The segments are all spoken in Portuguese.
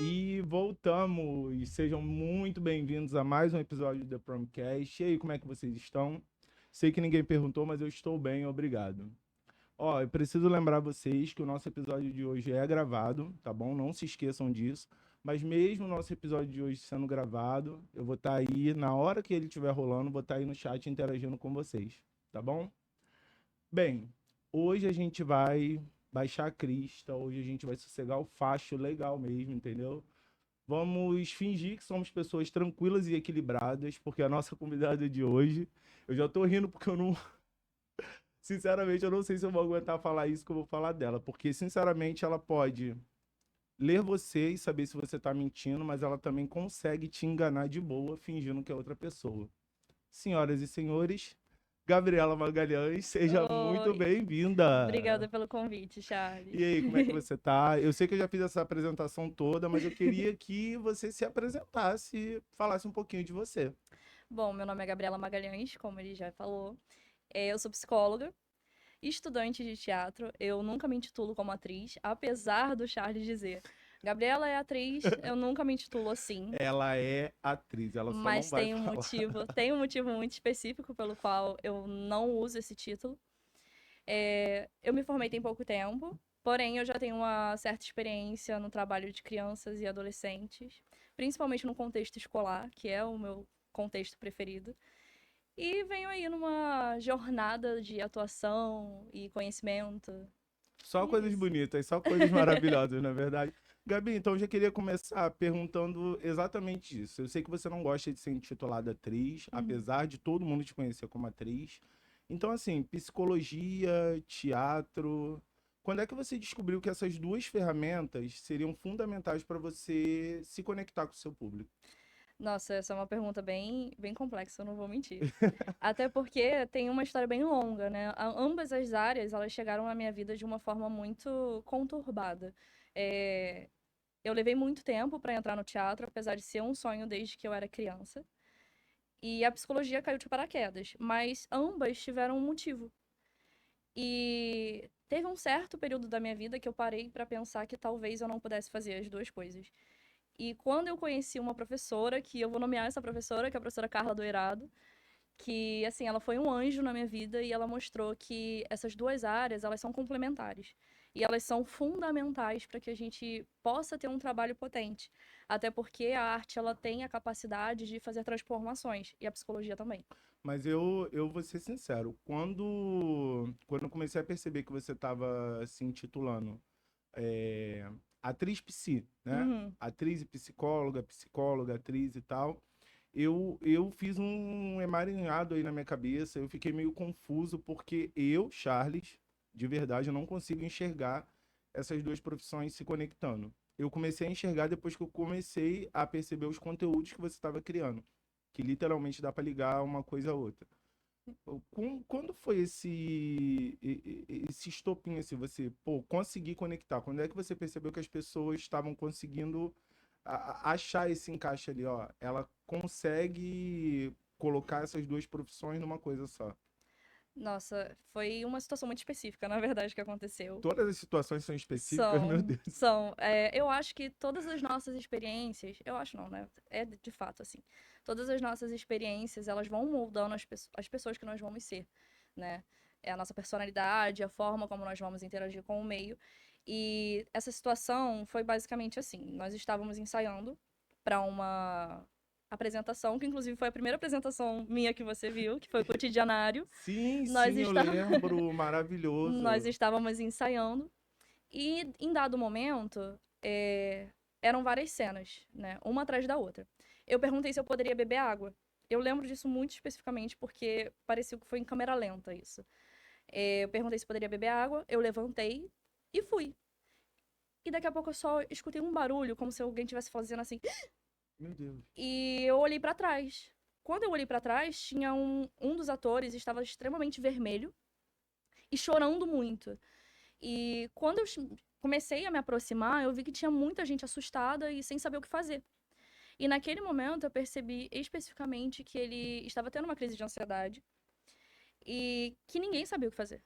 E voltamos, e sejam muito bem-vindos a mais um episódio do The Promcast. E aí, como é que vocês estão? Sei que ninguém perguntou, mas eu estou bem, obrigado. Ó, eu preciso lembrar vocês que o nosso episódio de hoje é gravado, tá bom? Não se esqueçam disso. Mas mesmo o nosso episódio de hoje sendo gravado, eu vou estar aí, na hora que ele estiver rolando, vou estar aí no chat interagindo com vocês, tá bom? Bem, hoje a gente vai baixar a crista, hoje a gente vai sossegar o facho legal mesmo, entendeu? Vamos fingir que somos pessoas tranquilas e equilibradas, porque a nossa convidada de hoje, eu já tô rindo porque eu não, sinceramente, eu não sei se eu vou aguentar falar isso que eu vou falar dela, porque sinceramente ela pode ler você e saber se você tá mentindo, mas ela também consegue te enganar de boa, fingindo que é outra pessoa. Senhoras e senhores, Gabriela Magalhães, seja muito Oi, bem-vinda. obrigada pelo convite, E Charles. aí, como é que você tá? Eu sei que eu já fiz essa apresentação toda, mas eu queria que você se apresentasse e falasse um pouquinho de você. Bom, meu nome é Gabriela Magalhães, como ele já falou. Eu sou psicóloga, estudante de teatro. Eu nunca me intitulo como atriz, apesar do Charles dizer: Gabriela é atriz, eu nunca me intitulo assim, Ela é atriz, ela só não mas vai falar. tem um motivo muito específico pelo qual eu não uso esse título. Eu me formei tem pouco tempo, porém eu já tenho uma certa experiência no trabalho de crianças e adolescentes, principalmente no contexto escolar, que é o meu contexto preferido. E venho aí numa jornada de atuação e conhecimento. Só E é coisas isso. bonitas, só coisas maravilhosas, na verdade. Gabi, então eu já queria começar perguntando exatamente isso. Eu sei que você não gosta de ser intitulada atriz, Uhum. apesar de todo mundo te conhecer como atriz. Então, assim, psicologia, teatro. Quando é que você descobriu que essas duas ferramentas seriam fundamentais para você se conectar com o seu público? Nossa, essa é uma pergunta bem complexa, eu não vou mentir. Até porque tem uma história bem longa, né? Ambas as áreas, elas chegaram na minha vida de uma forma muito conturbada. É, Eu levei muito tempo para entrar no teatro, apesar de ser um sonho desde que eu era criança. E a psicologia caiu de paraquedas, mas ambas tiveram um motivo. E teve um certo período da minha vida que eu parei para pensar que talvez eu não pudesse fazer as duas coisas. E quando eu conheci uma professora, que eu vou nomear essa professora, que é a professora Carla Doirado, que assim, ela foi um anjo na minha vida e ela mostrou que essas duas áreas, elas são complementares. E elas são fundamentais para que a gente possa ter um trabalho potente. Até porque a arte ela tem a capacidade de fazer transformações e a psicologia também. Mas eu vou ser sincero, quando eu comecei a perceber que você estava se intitulando é, atriz psi, né? Uhum. Atriz e psicóloga, psicóloga, atriz e tal. Eu fiz um emaranhado aí na minha cabeça, eu fiquei meio confuso porque eu, Charles, de verdade, eu não consigo enxergar essas duas profissões se conectando. Eu comecei a enxergar depois que eu comecei a perceber os conteúdos que você estava criando, que literalmente dá para ligar uma coisa a outra. Quando foi esse estopim, assim, você, pô, conseguir conectar? Quando é que você percebeu que as pessoas estavam conseguindo achar esse encaixe ali, ó? Ela consegue colocar essas duas profissões numa coisa só. Nossa, foi uma situação muito específica, na verdade, que aconteceu. Todas as situações são específicas, meu São, Deus. são. Eu acho que todas as nossas experiências, eu acho não, né? É de fato assim. Todas as nossas experiências, elas vão moldando as pessoas que nós vamos ser, né? É a nossa personalidade, a forma como nós vamos interagir com o meio. E essa situação foi basicamente assim: nós estávamos ensaiando para uma apresentação, que inclusive foi a primeira apresentação minha que você viu, que foi o Cotidianário. Sim, Nós, sim, eu está... lembro, nós maravilhoso. estávamos ensaiando. E em dado momento, eram várias cenas, né? Uma atrás da outra. Eu perguntei se eu poderia beber água. Eu lembro disso muito especificamente porque parecia que foi em câmera lenta isso. Eu perguntei se poderia beber água, eu levantei e fui. E daqui a pouco eu só escutei um barulho, como se alguém estivesse fazendo assim. Meu Deus. E eu olhei pra trás. Quando eu olhei pra trás, tinha um dos atores estava extremamente vermelho e chorando muito. E quando eu comecei a me aproximar, eu vi que tinha muita gente assustada e sem saber o que fazer. E naquele momento eu percebi especificamente que ele estava tendo uma crise de ansiedade e que ninguém sabia o que fazer.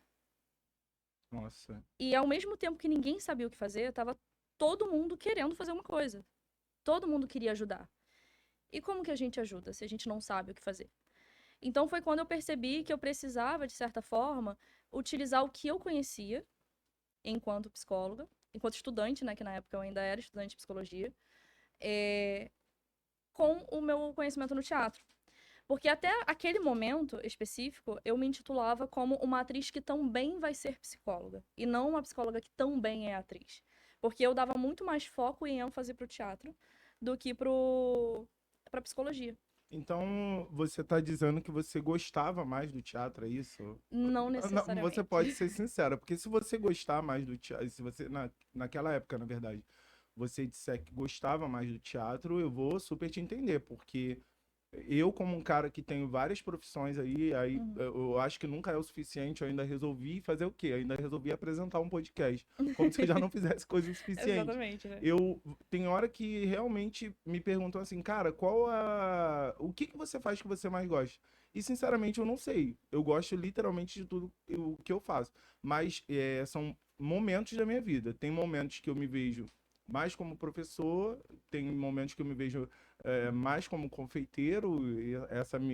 Nossa. E ao mesmo tempo que ninguém sabia o que fazer, estava todo mundo querendo fazer uma coisa. todo mundo queria ajudar. E como que a gente ajuda se a gente não sabe o que fazer? Então foi quando eu percebi que eu precisava, de certa forma, utilizar o que eu conhecia enquanto psicóloga, enquanto estudante, né, que na época eu ainda era estudante de psicologia, com o meu conhecimento no teatro. Porque até aquele momento específico, eu me intitulava como uma atriz que também vai ser psicóloga, e não uma psicóloga que também é atriz. Porque eu dava muito mais foco e ênfase pro teatro do que pra psicologia. Então, você tá dizendo que você gostava mais do teatro, é isso? Não Não, você necessariamente. pode ser sincera, porque se você gostar mais do teatro, se você, naquela época, na verdade, você disser que gostava mais do teatro, eu vou super te entender, porque eu, como um cara que tenho várias profissões aí Uhum. eu acho que nunca é o suficiente, eu ainda resolvi fazer o quê? Eu ainda resolvi apresentar um podcast, como se eu já não fizesse coisa o suficiente. Exatamente, né? Eu tem hora que realmente me perguntam assim, cara, o que que você faz que você mais gosta? E sinceramente eu não sei. Eu gosto literalmente de tudo o que eu faço, mas são momentos da minha vida. Tem momentos que eu me vejo mais como professor, tem momentos que eu me vejo mais como confeiteiro, e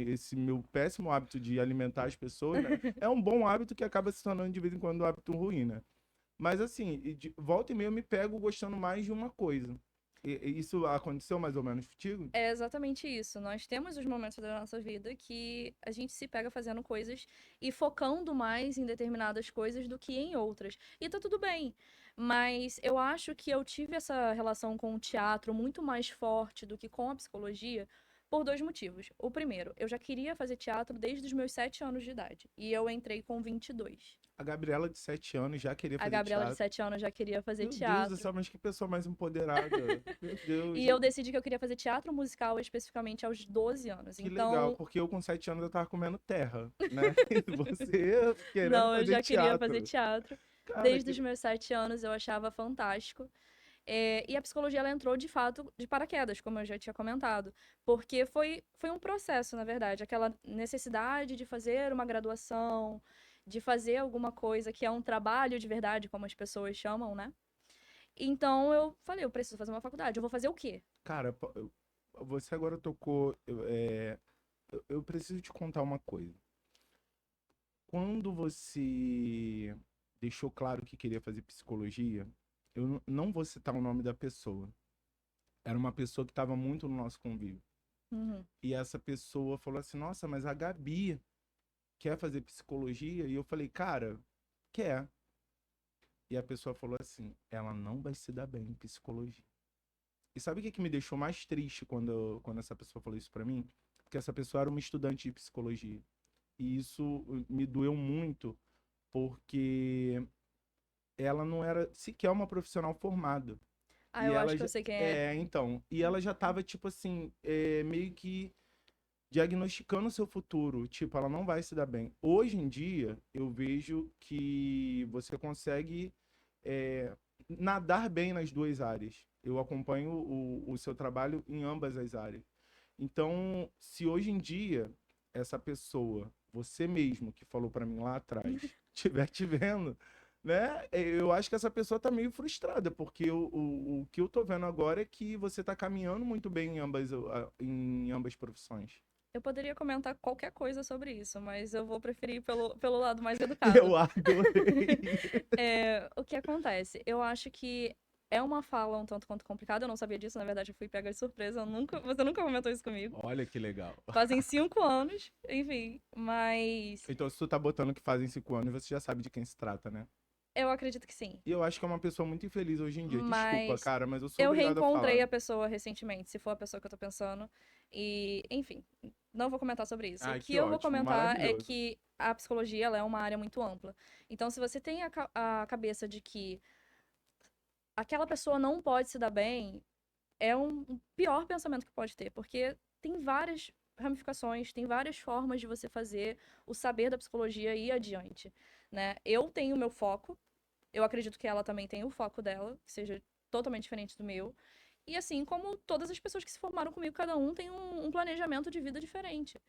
esse meu péssimo hábito de alimentar as pessoas, né? É um bom hábito que acaba se tornando de vez em quando um hábito ruim, né? Mas assim, volta e meia eu me pego gostando mais de uma coisa. E isso aconteceu mais ou menos contigo? É exatamente isso. Nós temos os momentos da nossa vida que a gente se pega fazendo coisas e focando mais em determinadas coisas do que em outras. E tá tudo bem. Mas eu acho que eu tive essa relação com o teatro muito mais forte do que com a psicologia por dois motivos. O primeiro, eu já queria fazer teatro desde os meus 7 anos de idade. E eu entrei com 22. A Gabriela de 7 anos já queria A fazer Gabriela de teatro. 7 anos já queria fazer Meu Deus do teatro. céu, mas que pessoa mais empoderada. Meu Deus. E eu decidi que eu queria fazer teatro musical especificamente aos 12 anos. Que legal, Então, porque eu com 7 anos eu tava comendo terra, né? E você querendo não, eu fazer já queria fazer teatro. teatro. Cara, Desde os meus 7 anos eu achava fantástico. E a psicologia ela entrou de fato de paraquedas, como eu já tinha comentado. Porque foi um processo, na verdade. Aquela necessidade de fazer uma graduação, de fazer alguma coisa que é um trabalho de verdade, como as pessoas chamam, né? Então eu falei, eu preciso fazer uma faculdade. Eu vou fazer o quê? cara, você agora tocou. Eu preciso te contar uma coisa. Quando você deixou claro que queria fazer psicologia, eu não vou citar o nome da pessoa. Era uma pessoa que estava muito no nosso convívio. Uhum. E essa pessoa falou assim: Nossa, mas a Gabi quer fazer psicologia? E eu falei: Cara, quer. E a pessoa falou assim: Ela não vai se dar bem em psicologia. E sabe o que me deixou mais triste quando essa pessoa falou isso pra mim? Porque essa pessoa era uma estudante de psicologia. E isso me doeu muito, porque ela não era sequer uma profissional formada. Ah, E eu acho ela que eu já. sei quem é. Então. E ela já tava, tipo assim, meio que diagnosticando o seu futuro. Tipo, ela não vai se dar bem. Hoje em dia, eu vejo que você consegue nadar bem nas duas áreas. Eu acompanho o seu trabalho em ambas as áreas. Então, se hoje em dia essa pessoa, você mesmo que falou para mim lá atrás, estiver te vendo, né? Eu acho que essa pessoa tá meio frustrada, porque o que eu tô vendo agora é que você tá caminhando muito bem em ambas profissões. Eu poderia comentar qualquer coisa sobre isso, mas eu vou preferir pelo lado mais educado. Eu adorei. O que acontece? Eu acho que é uma fala um tanto quanto complicada. Eu não sabia disso, na verdade, eu fui pega de surpresa. Você nunca comentou isso comigo. Olha que legal. Fazem 5 anos, enfim, mas Então, se tu tá botando que fazem 5 anos, você já sabe de quem se trata, né? eu acredito que sim. E eu acho que é uma pessoa muito infeliz hoje em dia. Desculpa, Mas cara, mas eu sou eu obrigado a reencontrei falar. a pessoa recentemente, se for a pessoa que eu tô pensando. E, enfim, não vou comentar sobre isso. O Ai, que que eu vou ótimo, comentar é maravilhoso. que a psicologia ela é uma área muito ampla. Então, se você tem a cabeça de que aquela pessoa não pode se dar bem, é um pior pensamento que pode ter, porque tem várias ramificações, tem várias formas de você fazer o saber da psicologia ir adiante, né? Eu tenho o meu foco, eu acredito que ela também tem o foco dela, que seja totalmente diferente do meu. E assim como todas as pessoas que se formaram comigo, cada um tem um planejamento de vida diferente.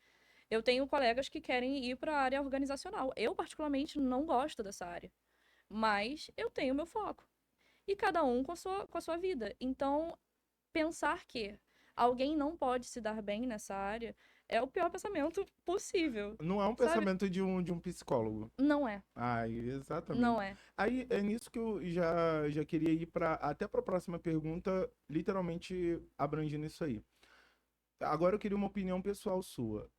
Eu tenho colegas que querem ir para a área organizacional. Eu, particularmente, não gosto dessa área. Mas eu tenho o meu foco. E cada um com a sua vida. Então, pensar que alguém não pode se dar bem nessa área é o pior pensamento possível, Não é um sabe? pensamento de um psicólogo. Não é, Ah, exatamente. não é. Aí é nisso que eu já queria ir até para a próxima pergunta, literalmente abrangindo isso aí. Agora eu queria uma opinião pessoal sua.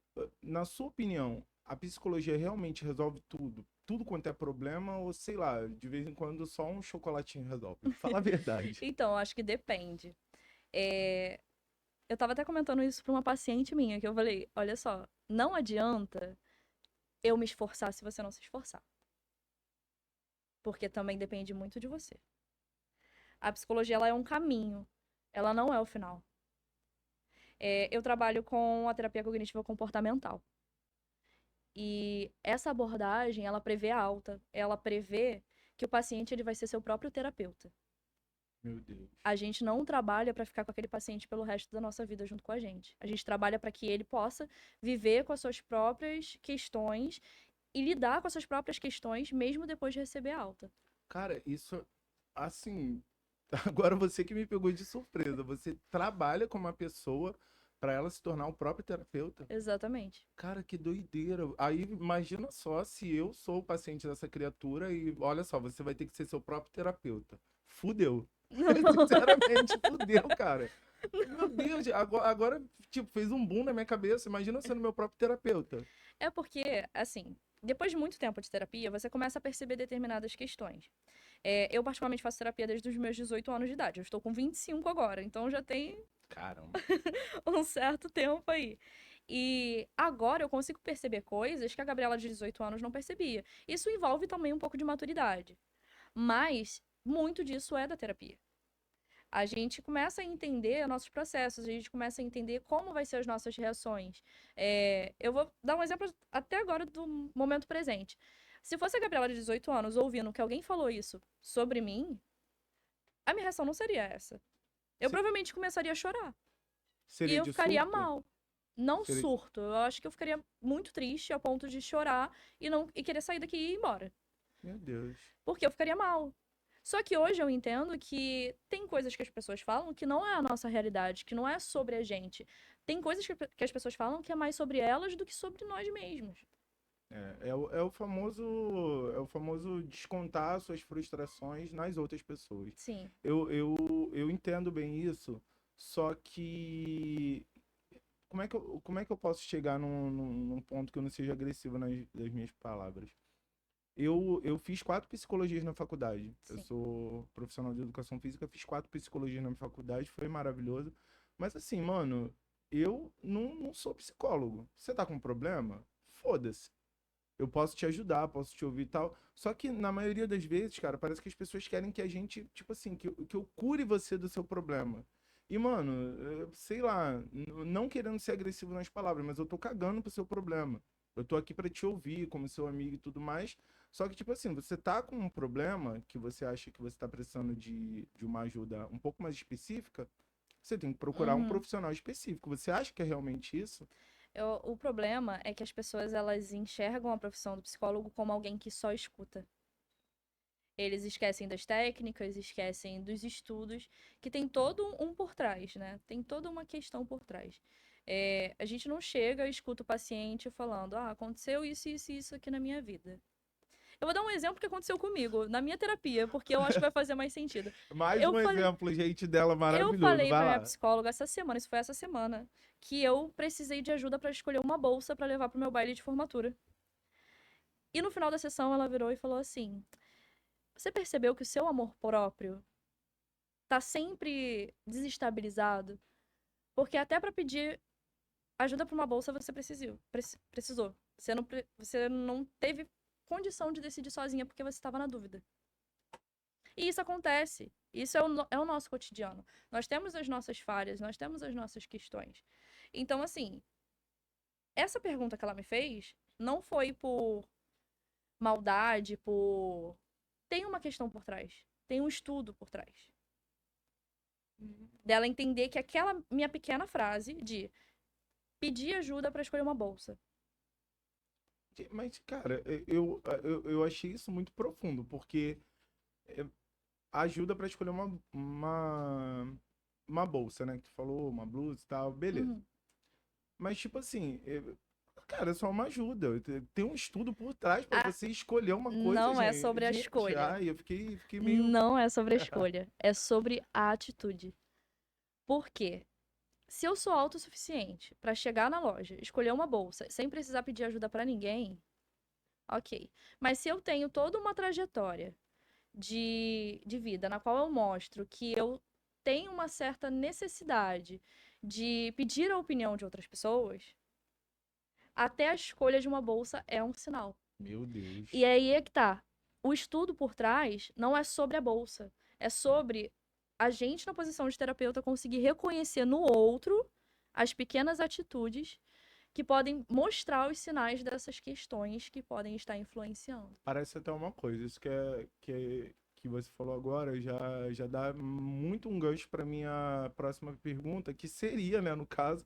Na sua opinião, a psicologia realmente resolve tudo? Tudo quanto é problema, ou sei lá, de vez em quando só um chocolatinho resolve? Fala a verdade. Então, acho que depende. É, eu tava até comentando isso pra uma paciente minha, que eu falei, olha só, não adianta eu me esforçar se você não se esforçar. Porque também depende muito de você. A psicologia, ela é um caminho, ela não é o final. Eu trabalho com a terapia cognitiva comportamental. E essa abordagem, ela prevê a alta, ela prevê que o paciente ele vai ser seu próprio terapeuta. Meu Deus. A gente não trabalha para ficar com aquele paciente pelo resto da nossa vida junto com a gente. A gente trabalha para que ele possa viver com as suas próprias questões e lidar com as suas próprias questões mesmo depois de receber a alta. Cara, isso, assim, agora você que me pegou de surpresa. Você trabalha com uma pessoa para ela se tornar o próprio terapeuta? Exatamente. Cara, que doideira. Aí imagina só se eu sou o paciente dessa criatura e olha só, você vai ter que ser seu próprio terapeuta. Fudeu. Sinceramente, fudeu, cara. Meu Deus, agora, tipo, fez um boom na minha cabeça. Imagina eu sendo meu próprio terapeuta. É porque, assim, depois de muito tempo de terapia, você começa a perceber determinadas questões. Eu, particularmente, faço terapia desde os meus 18 anos de idade. Eu estou com 25 agora, então já tem Caramba. um certo tempo aí. E agora eu consigo perceber coisas que a Gabriela de 18 anos não percebia. Isso envolve também um pouco de maturidade. Mas muito disso é da terapia. A gente começa a entender nossos processos, a gente começa a entender como vai ser as nossas reações. Eu vou dar um exemplo até agora do momento presente. Se fosse a Gabriela de 18 anos ouvindo que alguém falou isso sobre mim, a minha reação não seria essa. Eu Se- provavelmente começaria a chorar. E Seria eu de ficaria surto? mal. Não Seria... surto. Eu acho que eu ficaria muito triste a ponto de chorar e querer sair daqui e ir embora. Meu Deus. Porque eu ficaria mal. Só que hoje eu entendo que tem coisas que as pessoas falam que não é a nossa realidade, que não é sobre a gente. Tem coisas que as pessoas falam que é mais sobre elas do que sobre nós mesmos. É o famoso descontar suas frustrações nas outras pessoas. Sim. Eu entendo bem isso, só que como é que eu posso chegar num ponto que eu não seja agressivo nas minhas palavras? Eu fiz 4 psicologias na faculdade. Eu Sim. sou profissional de educação física, fiz 4 psicologias na faculdade, foi maravilhoso. Mas assim, mano, eu não sou psicólogo. Você tá com um problema? Foda-se. Eu posso te ajudar, posso te ouvir e tal. Só que na maioria das vezes, cara, parece que as pessoas querem que a gente, tipo assim, que eu cure você do seu problema. E, mano, sei lá, não querendo ser agressivo nas palavras, mas eu tô cagando pro seu problema. Eu tô aqui pra te ouvir como seu amigo e tudo mais. Só que, tipo assim, você tá com um problema que você acha que você tá precisando de uma ajuda um pouco mais específica, você tem que procurar um Uhum. profissional específico. Você acha que é realmente isso? O problema é que as pessoas elas enxergam a profissão do psicólogo como alguém que só escuta. Eles esquecem das técnicas, esquecem dos estudos, que tem todo um por trás, né? Tem toda uma questão por trás. A gente não chega e escuta o paciente falando, aconteceu isso, isso e isso aqui na minha vida. Eu vou dar um exemplo que aconteceu comigo, na minha terapia, porque eu acho que vai fazer mais sentido. Mais Eu um falei, exemplo, gente, dela eu maravilhoso. falei Vai pra minha lá. psicóloga essa semana, isso foi essa semana, que eu precisei de ajuda pra escolher uma bolsa pra levar pro meu baile de formatura. E no final da sessão ela virou e falou assim: "Você percebeu que o seu amor próprio tá sempre desestabilizado, porque até pra pedir ajuda pra uma bolsa você precisou. Você não teve condição de decidir sozinha porque você estava na dúvida. E isso acontece. Isso é o nosso cotidiano. Nós temos as nossas falhas, nós temos as nossas questões. Então, assim, essa pergunta que ela me fez não foi por maldade, por. Tem uma questão por trás. Tem um estudo por trás. Dela entender que aquela minha pequena frase de pedir ajuda para escolher uma bolsa. Mas, cara, eu achei isso muito profundo, porque é, ajuda pra escolher uma uma bolsa, né? Que tu falou, uma blusa e tal, beleza. Uhum. Mas, tipo assim, cara, é só uma ajuda. Tem um estudo por trás pra Ah, você escolher uma coisa, não é gente. sobre a Gente, escolha. ai, eu fiquei meio. Não é sobre a escolha. É sobre a atitude. Por quê? Se eu sou autossuficiente pra chegar na loja, escolher uma bolsa, sem precisar pedir ajuda pra ninguém, ok. Mas se eu tenho toda uma trajetória de vida na qual eu mostro que eu tenho uma certa necessidade de pedir a opinião de outras pessoas, até a escolha de uma bolsa é um sinal. Meu Deus. E aí é que tá. O estudo por trás não é sobre a bolsa. É sobre a gente, na posição de terapeuta, conseguir reconhecer no outro as pequenas atitudes que podem mostrar os sinais dessas questões que podem estar influenciando. Parece até uma coisa. Isso que você falou agora já dá muito um gancho pra minha próxima pergunta, que seria, né, no caso,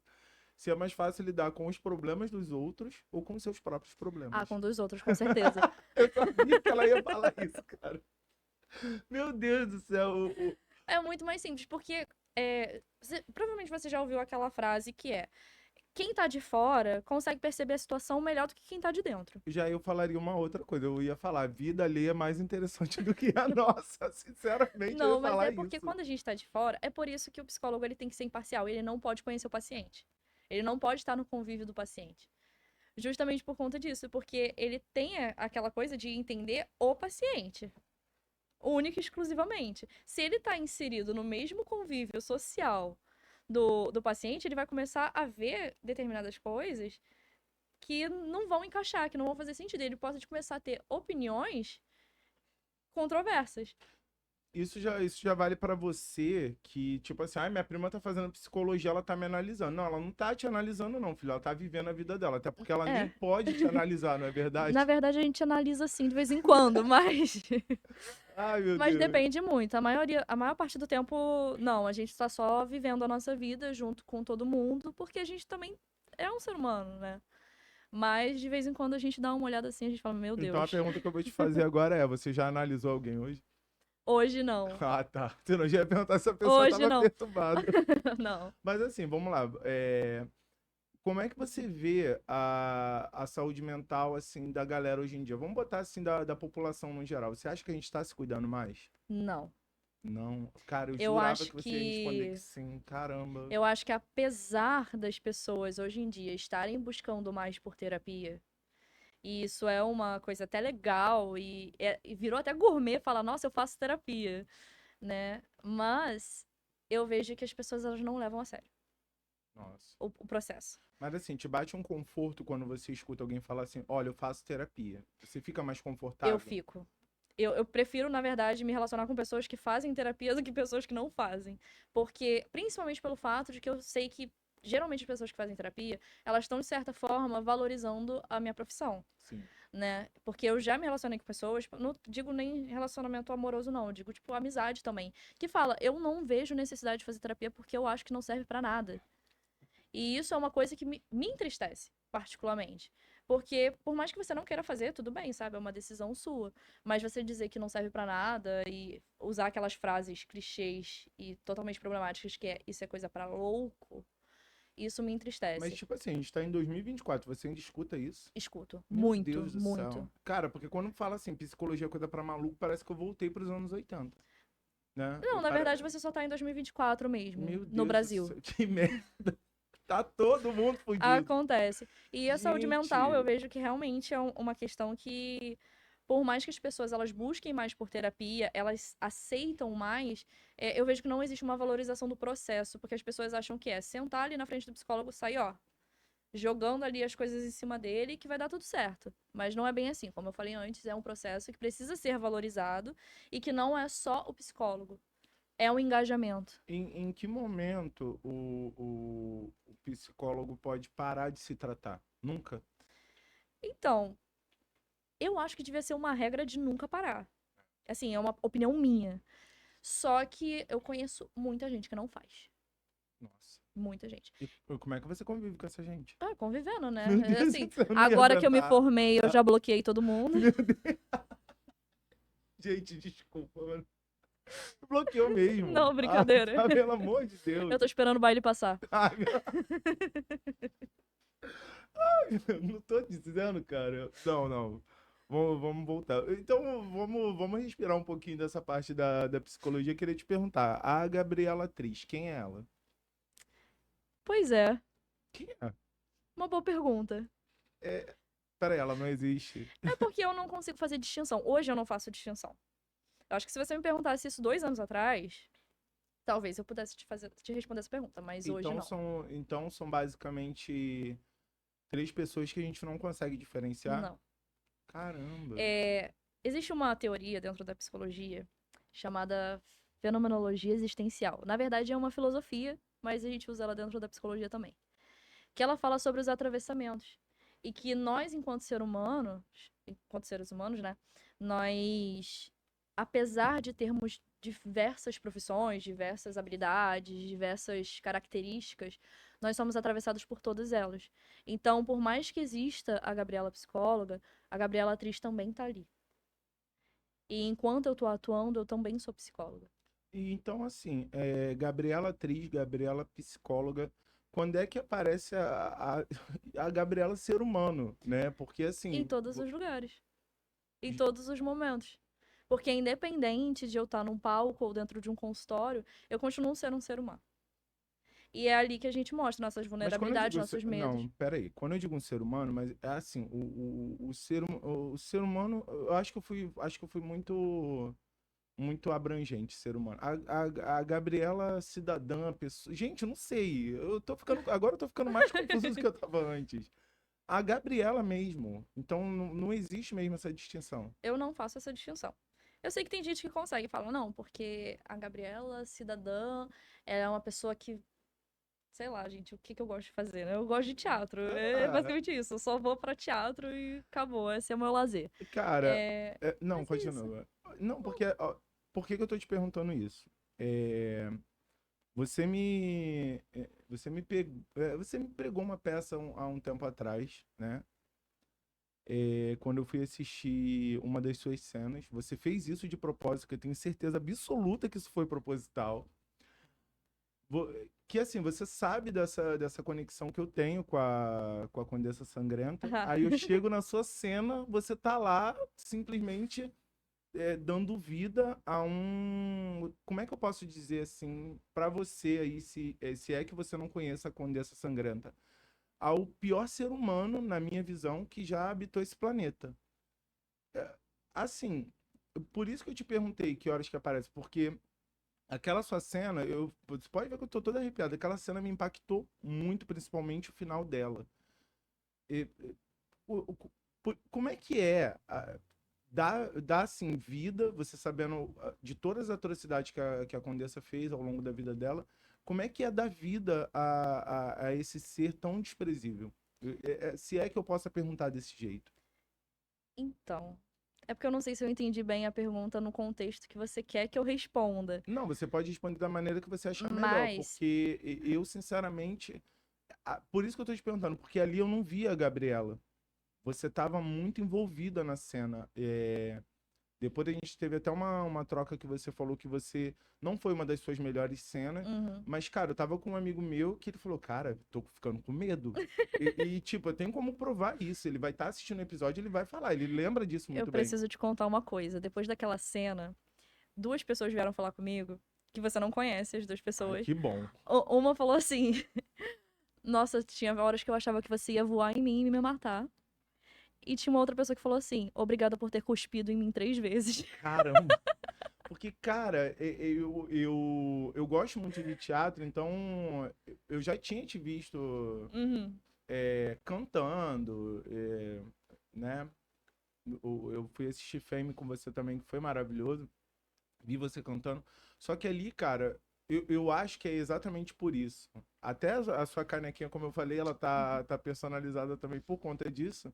se é mais fácil lidar com os problemas dos outros ou com os seus próprios Ah, problemas. com dos outros, com certeza. Eu sabia que ela ia falar isso, cara. Meu Deus do céu. É muito mais simples, porque provavelmente você já ouviu aquela frase que é: quem tá de fora consegue perceber a situação melhor do que quem tá de dentro. Já eu falaria uma outra coisa. Eu ia falar, a vida alheia é mais interessante do que a nossa. Sinceramente, eu ia Não, mas falar é porque isso. quando a gente tá de fora, é por isso que o psicólogo ele tem que ser imparcial, ele não pode conhecer o paciente. Ele não pode estar no convívio do paciente. Justamente por conta disso, porque ele tem aquela coisa de entender o paciente, única e exclusivamente. Se ele está inserido no mesmo convívio social do paciente, ele vai começar a ver determinadas coisas que não vão encaixar, que não vão fazer sentido. Ele pode começar a ter opiniões controversas. Isso já vale pra você que, tipo assim, ai, minha prima tá fazendo psicologia, ela tá me analisando. Não, ela não tá te analisando, não, filho. Ela tá vivendo a vida dela. Até porque ela nem É, pode te analisar, não é na verdade? verdade a gente analisa assim de vez em quando, mas Ai, meu mas Deus. depende muito. A maior parte do tempo, não, a gente tá só vivendo a nossa vida junto com todo mundo, porque a gente também é um ser humano, né? Mas de vez em quando a gente dá uma olhada assim, a gente fala, meu Então a Deus, pergunta que eu vou te fazer agora é: você já analisou alguém hoje? hoje não. Ah, tá. Senão eu já ia perguntar se a pessoa Hoje tava não. perturbada. Não. Mas assim, vamos lá. Como é que você vê a saúde mental, assim, da galera hoje em dia? Vamos botar, assim, da população no geral. Você acha que a gente tá se cuidando mais? Não. Não. Cara, eu Eu jurava acho que você ia responder que que sim. Caramba. eu acho que apesar das pessoas hoje em dia estarem buscando mais por terapia, e isso é uma coisa até legal e virou até gourmet falar, nossa, eu faço terapia, né? Mas eu vejo que as pessoas elas não levam a sério Nossa. o processo. Mas assim, te bate um conforto quando você escuta alguém falar assim, olha, eu faço terapia. Você fica mais Eu confortável? fico. Eu prefiro, na verdade, me relacionar com pessoas que fazem terapia do que pessoas que não fazem. Porque, principalmente pelo fato de que eu sei que, geralmente, as pessoas que fazem terapia, elas estão, de certa forma, valorizando a minha profissão, Sim. né? Porque eu já me relacionei com pessoas, não digo nem relacionamento amoroso, não, eu digo, tipo, amizade também, que fala, eu não vejo necessidade de fazer terapia porque eu acho que não serve pra nada. E isso é uma coisa que me entristece, particularmente. Porque, por mais que você não queira fazer, tudo bem, sabe? É uma decisão sua. Mas você dizer que não serve pra nada e usar aquelas frases clichês e totalmente problemáticas que é isso é coisa pra louco, isso me Mas, entristece. tipo assim, a gente tá em 2024, você ainda escuta isso? Escuto. Meu Muito, Deus do céu. muito. Cara, porque quando fala assim, psicologia é coisa pra maluco, parece que eu voltei pros anos 80, né? Não, na verdade, você só tá em 2024 mesmo, Meu no Deus do Brasil. céu, que merda. Tá todo mundo fudido. Acontece. E a saúde mental, eu Gente, vejo que realmente é uma questão que, por mais que as pessoas elas busquem mais por terapia, elas aceitam mais, eu vejo que não existe uma valorização do processo, porque as pessoas acham que é sentar ali na frente do psicólogo, sair, ó, jogando ali as coisas em cima dele que vai dar tudo certo. Mas não é bem assim. Como eu falei antes, é um processo que precisa ser valorizado e que não é só o psicólogo. É um engajamento. em que momento o psicólogo pode parar de se tratar? Nunca? Então, eu acho que devia ser uma regra de nunca parar. Assim, é uma opinião minha. Só que eu conheço muita gente que não faz. Nossa. Muita gente. E como é que você convive com essa gente? Ah, convivendo, né? Meu Deus Assim, do céu, eu não ia agora que eu me aguentar. formei, eu já bloqueei todo mundo. Meu Deus. Gente, desculpa, mano. Bloqueou mesmo. Não, brincadeira. Ah, pelo amor de Deus. Eu tô esperando o baile passar. Ai, não tô dizendo, cara. Não, não. Vamos voltar. Então, vamos respirar um pouquinho dessa parte da psicologia. Eu queria te perguntar, a Gabriela atriz, quem é ela? Pois é, Quem é? uma boa pergunta. É, peraí, ela não existe. É porque eu não consigo fazer distinção. Hoje eu não faço distinção. Eu acho que se você me perguntasse isso 2 anos atrás, talvez eu pudesse te responder essa pergunta, mas hoje Então não. são basicamente três pessoas que a gente não consegue diferenciar? Não. Caramba. Existe uma teoria dentro da psicologia chamada fenomenologia existencial. Na verdade, é uma filosofia, mas a gente usa ela dentro da psicologia também. Que ela fala sobre os atravessamentos. E que nós, enquanto seres humanos, né? Nós, apesar de termos diversas profissões, diversas habilidades, diversas características, nós somos atravessados por todas elas. Então, por mais que exista a Gabriela psicóloga, a Gabriela atriz também tá ali. E enquanto eu tô atuando, eu também sou psicóloga. E então, assim, Gabriela atriz, Gabriela psicóloga, quando é que aparece a Gabriela ser humano, né? Porque, Em assim, todos os lugares. Em todos os momentos. Porque independente de eu estar num palco ou dentro de um consultório, eu continuo sendo um ser humano. E é ali que a gente mostra nossas mas quando eu vulnerabilidades, digo... nossos medos. Não, peraí. Quando eu digo um ser humano, mas é assim, o ser humano, eu acho que eu fui muito abrangente, ser humano. A Gabriela cidadã, a pessoa... Gente, eu não sei. Agora eu tô ficando mais confuso do que eu tava antes. A Gabriela mesmo. Então não existe mesmo essa distinção. Eu não faço essa distinção. Eu sei que tem gente que consegue falar, não, porque a Gabriela, cidadã, ela é uma pessoa que, sei lá, gente, o que que eu gosto de fazer, né? Eu gosto de teatro. É Ah, basicamente isso. Eu só vou pra teatro e acabou. Esse é o meu lazer. cara, não, Mas é isso. continua. Não, porque, ó, por que que eu tô te perguntando isso? É, você me pregou uma peça há um tempo atrás, né? Quando eu fui assistir uma das suas cenas, você fez isso de propósito, que eu tenho certeza absoluta que isso foi proposital. Que assim, você sabe dessa conexão que eu tenho com a Condessa Sangrenta. Aí eu chego na sua cena, você tá lá simplesmente dando vida a um. Como é que eu posso dizer assim, pra você aí, se é que você não conheça a Condessa Sangrenta? Ao pior ser humano, na minha visão, que já habitou esse planeta. Assim, por isso que eu te perguntei que horas que aparece, porque aquela sua cena, você pode ver que eu tô todo arrepiado. Aquela cena me impactou muito, principalmente o final dela. E, como é que é dar assim vida, você sabendo de todas as atrocidades que a Condessa fez ao longo da vida dela, como é que é dar vida a esse ser tão desprezível? Se é que eu possa perguntar desse jeito. Então, é porque eu não sei se eu entendi bem a pergunta no contexto que você quer que eu responda. Não, você pode responder da maneira que você achar melhor, Mas, porque eu, sinceramente, por isso que eu tô te perguntando, porque ali eu não via a Gabriela. Você estava muito envolvida na cena. Depois a gente teve até uma troca que você falou que você não foi uma das suas melhores cenas, uhum. mas, cara, eu tava com um amigo meu que ele falou, cara, tô ficando com medo. Tipo, eu tenho como provar isso. Ele vai estar assistindo o episódio, ele vai falar, ele lembra disso Eu muito bem. preciso te contar uma coisa. Depois daquela cena, 2 pessoas vieram falar comigo, que você não conhece as 2 Ai, pessoas. que bom. Uma falou assim: Nossa, tinha horas que eu achava que você ia voar em mim e me matar. E tinha uma outra pessoa que falou assim: Obrigada por ter cuspido em mim 3 vezes. Caramba. Porque, cara, eu gosto muito de teatro, então eu já tinha te visto Uhum. cantando, né? Eu fui assistir Fame com você também, que foi maravilhoso. Vi você cantando. Só que ali, cara, eu acho que é exatamente por isso. Até a sua canequinha, como eu falei, ela tá personalizada também por conta disso.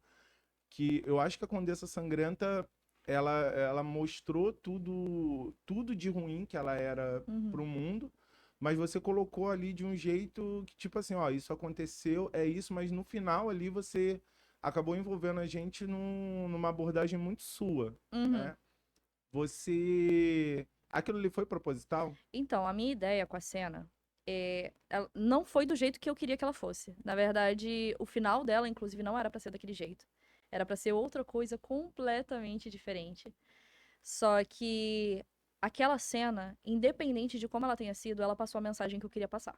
Que eu acho que a Condessa Sangrenta, ela mostrou tudo de ruim que ela era Uhum. pro mundo, mas você colocou ali de um jeito que, tipo assim, ó, isso aconteceu, é isso, mas no final ali você acabou envolvendo a gente numa abordagem muito sua, Uhum. né? Você Aquilo ali foi proposital? Então, a minha ideia com a cena ela não foi do jeito que eu queria que ela fosse. Na verdade, o final dela, inclusive, não era pra ser daquele jeito. Era pra ser outra coisa completamente diferente. Só que aquela cena, independente de como ela tenha sido, ela passou a mensagem que eu queria passar.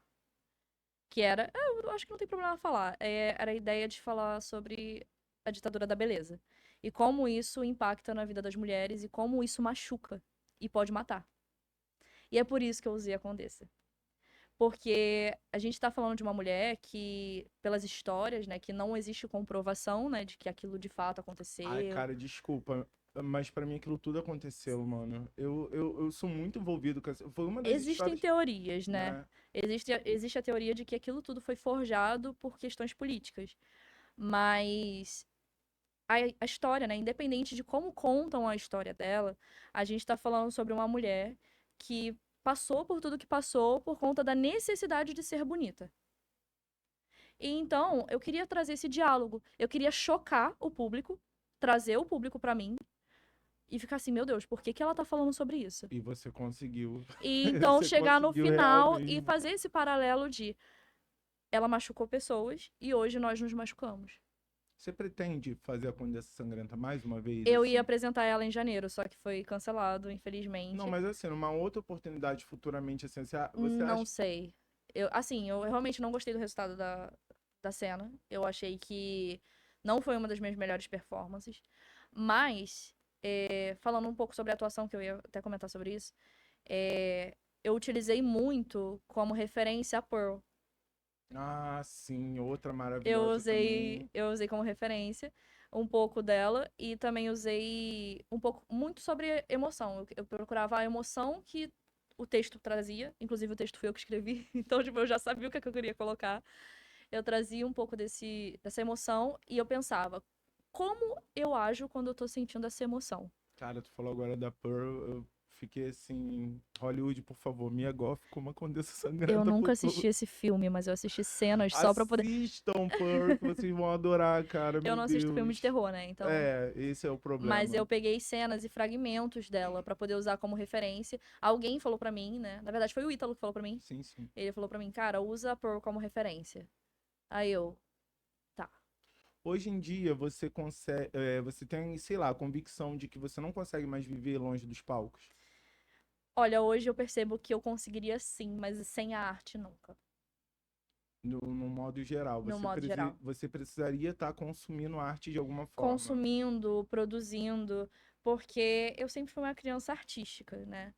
Que era, eu acho que não tem problema falar, era a ideia de falar sobre a ditadura da beleza. E como isso impacta na vida das mulheres e como isso machuca e pode matar. E é por isso que eu usei a Condessa. Porque a gente tá falando de uma mulher que, pelas histórias, né, que não existe comprovação, né, de que aquilo de fato Ai, aconteceu. cara, desculpa, mas pra mim aquilo tudo aconteceu, mano. Eu sou muito envolvido com essa. Foi uma das Existem histórias, teorias, né? né? Existe a teoria de que aquilo tudo foi forjado por questões políticas. Mas a história, né? Independente de como contam a história dela, a gente tá falando sobre uma mulher que passou por tudo que passou por conta da necessidade de ser bonita. E então, eu queria trazer esse diálogo. Eu queria chocar o público, trazer o público pra mim e ficar assim, meu Deus, por que que ela tá falando sobre isso? E você conseguiu. E então Você chegar no conseguiu real final e mesmo. fazer esse paralelo de ela machucou pessoas e hoje nós nos machucamos. Você pretende fazer a Condessa Sangrenta mais uma vez, Eu ia assim? apresentar ela em janeiro, só que foi cancelado, Não, infelizmente. mas assim, numa outra oportunidade futuramente, assim, você Não acha. sei. Eu realmente não gostei do resultado da cena. Eu achei que não foi uma das minhas melhores performances. Mas, falando um pouco sobre a atuação, que eu ia até comentar sobre isso, eu utilizei muito como referência a Pearl. Ah, sim, outra maravilhosa também. Eu usei como referência um pouco dela e também usei um pouco, muito sobre emoção. Eu procurava a emoção que o texto trazia, inclusive o texto foi eu que escrevi, então tipo, eu já sabia o que, é que eu queria colocar. Eu trazia um pouco dessa emoção e eu pensava, como eu ajo quando eu tô sentindo essa emoção? Cara, tu falou agora da Pearl, eu fiquei assim, Hollywood, por favor, Mia Goth como a Condessa Eu Sangrenta nunca Futura. assisti esse filme, mas eu assisti cenas só pra poder. Assistam Pearl, que vocês vão adorar, cara, Eu meu não assisto filme de Deus. terror, né? Então. É, esse é o Mas problema. eu peguei cenas e fragmentos dela pra poder usar como referência. Alguém falou pra mim, né? Na verdade, foi o Ítalo que falou pra mim. Sim, sim. Ele falou pra mim, cara, usa a Pearl como referência. Aí eu, tá. Hoje em dia, você consegue, você tem, sei lá, a convicção de que você não consegue mais viver longe dos palcos? Olha, hoje eu percebo que eu conseguiria sim, mas sem a arte nunca. No modo geral, No modo geral. você precisaria estar consumindo arte de alguma forma. Consumindo, produzindo, porque eu sempre fui uma criança artística, né?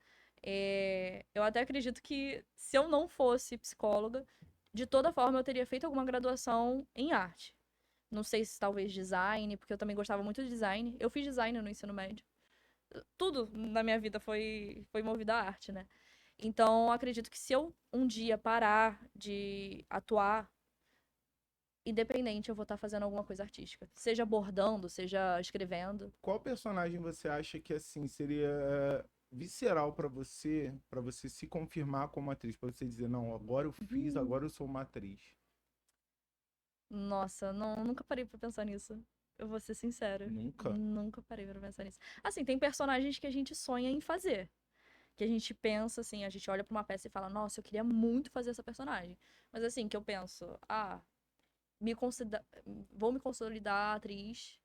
Eu até acredito que se eu não fosse psicóloga, de toda forma eu teria feito alguma graduação em arte. Não sei se talvez design, porque eu também gostava muito de design. Eu fiz design no ensino médio. Tudo na minha vida foi movido à arte, né? Então, acredito que se eu um dia parar de atuar, independente, eu vou estar fazendo alguma coisa artística. Seja bordando, seja escrevendo. Qual personagem você acha que assim seria visceral para você se confirmar como atriz, para você dizer, não, agora eu fiz, Hum, agora eu sou uma atriz? Nossa, não, nunca parei pra pensar nisso. Eu vou ser sincera. Nunca. Nunca parei pra pensar nisso. Assim, tem personagens que a gente sonha em fazer. Que a gente pensa assim, a gente olha pra uma peça e fala, nossa, eu queria muito fazer essa personagem. Mas assim, que eu penso, me considera... vou me consolidar atriz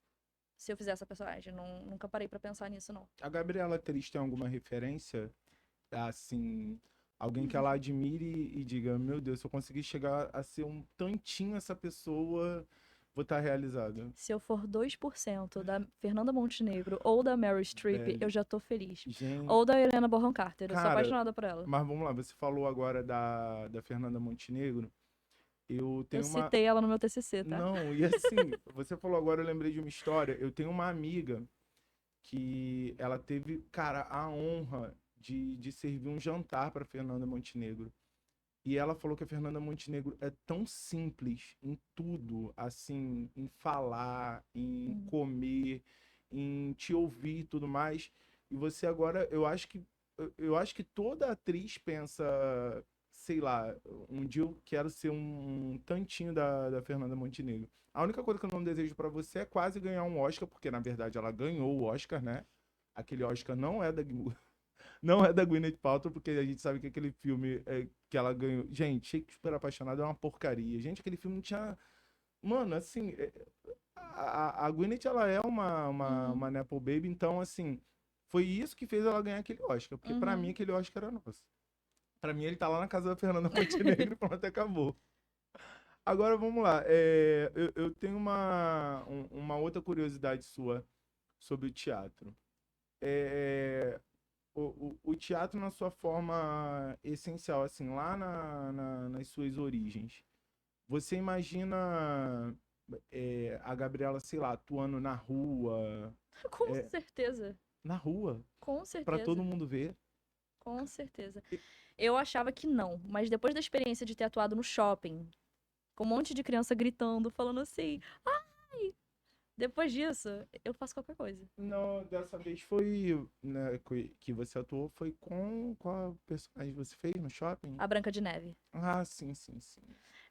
se eu fizer essa personagem. Nunca parei pra pensar nisso, não. A Gabriela Atriz tem alguma referência, assim, alguém que ela admire e diga, meu Deus, se eu conseguir chegar a ser um tantinho essa pessoa, vou estar realizado. Se eu for 2% da Fernanda Montenegro ou da Meryl Streep, eu Velho, já tô feliz. gente, Ou da Helena Bonham Carter, eu sou cara, apaixonada por ela. mas vamos lá, você falou agora da Fernanda Montenegro. Eu Eu tenho uma. citei ela no meu TCC, tá? Não, e assim, você falou agora, eu lembrei de uma história. Eu tenho uma amiga que ela teve, cara, a honra de servir um jantar para Fernanda Montenegro. E ela falou que a Fernanda Montenegro é tão simples em tudo, assim, em falar, em Hum. comer, em te ouvir e tudo mais. E você agora, eu acho que toda atriz pensa, sei lá, um dia eu quero ser um tantinho da Fernanda Montenegro. A única coisa que eu não desejo pra você é quase ganhar um Oscar, porque na verdade ela ganhou o Oscar, né? Aquele Oscar não é da Não é da Gwyneth Paltrow, porque a gente sabe que aquele filme que ela ganhou. Gente, Shakespeare Apaixonado é uma porcaria. Gente, aquele filme não tinha. Mano, assim, a Gwyneth, ela é Uhum, uma Nepo Baby, então, assim, foi isso que fez ela ganhar aquele Oscar, porque pra mim uhum. aquele Oscar era nosso. Pra mim ele tá lá na casa da Fernanda Montenegro e pronto, acabou. Agora vamos lá, eu tenho uma outra curiosidade sua sobre o teatro. É, o teatro na sua forma essencial, assim, lá nas suas origens. Você imagina a Gabriela, sei lá, atuando Com é, certeza, na rua, com pra todo certeza, mundo ver. com certeza. E- Eu achava que não, mas depois da experiência de ter atuado no shopping, com um monte de criança gritando, falando assim, depois disso, eu faço qualquer coisa. Não, dessa vez foi, né, que você atuou, foi com qual personagem você fez no shopping? A Branca de Neve. Ah, sim, sim, sim.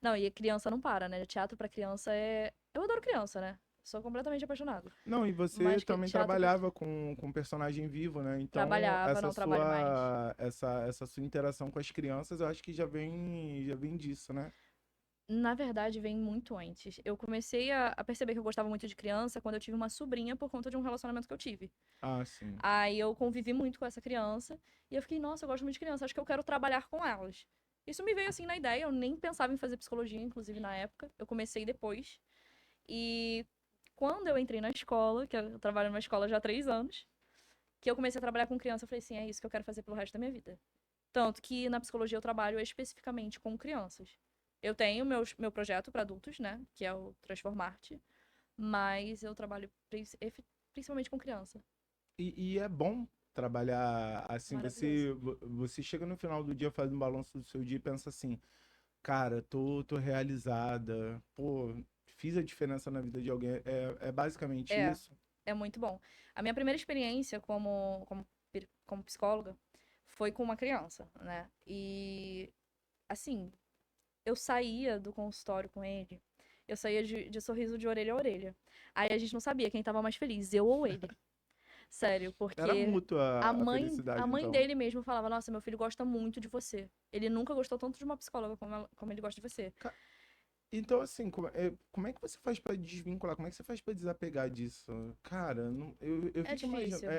Não, e a criança não para, né? Teatro pra criança é. Eu adoro criança, né? Sou completamente apaixonada. Não, e você Mas também teatro pra. trabalhava com personagem vivo, né? Então, Trabalhava, não trabalho mais. essa sua interação com as crianças, eu acho que já vem disso, né? Na verdade, vem muito antes. Eu comecei a perceber que eu gostava muito de criança quando eu tive uma sobrinha por conta de um relacionamento que eu tive. Ah, sim. Aí eu convivi muito com essa criança e eu fiquei, nossa, eu gosto muito de criança, acho que eu quero trabalhar com elas. Isso me veio assim na ideia, eu nem pensava em fazer psicologia, inclusive na época. Eu comecei depois. E quando eu entrei na escola, que eu trabalho numa escola já há 3 anos, que eu comecei a trabalhar com criança, eu falei assim, é isso que eu quero fazer pelo resto da minha vida. Tanto que na psicologia eu trabalho especificamente com crianças. Eu tenho meu projeto para adultos, né? Que é o Transformarte. Mas eu trabalho principalmente com criança. E é bom trabalhar assim, Maravilhoso. você chega no final do dia, faz um balanço do seu dia e pensa assim, cara, tô realizada, pô, fiz a diferença na vida de alguém. É basicamente É, isso? é muito bom. A minha primeira experiência como psicóloga foi com uma criança, né? E, assim, eu saía do consultório com ele, eu saía de sorriso de orelha a orelha. Aí a gente não sabia quem tava mais feliz, eu ou ele. Sério, Era porque mútua a a felicidade, mãe então. dele mesmo falava: Nossa, meu filho gosta muito de você. Ele nunca gostou tanto de uma psicóloga como ele gosta de você. Ca- Então, assim, como é que você faz pra desvincular? Como é que você faz pra desapegar disso? Cara, eu É fico imaginando, difícil.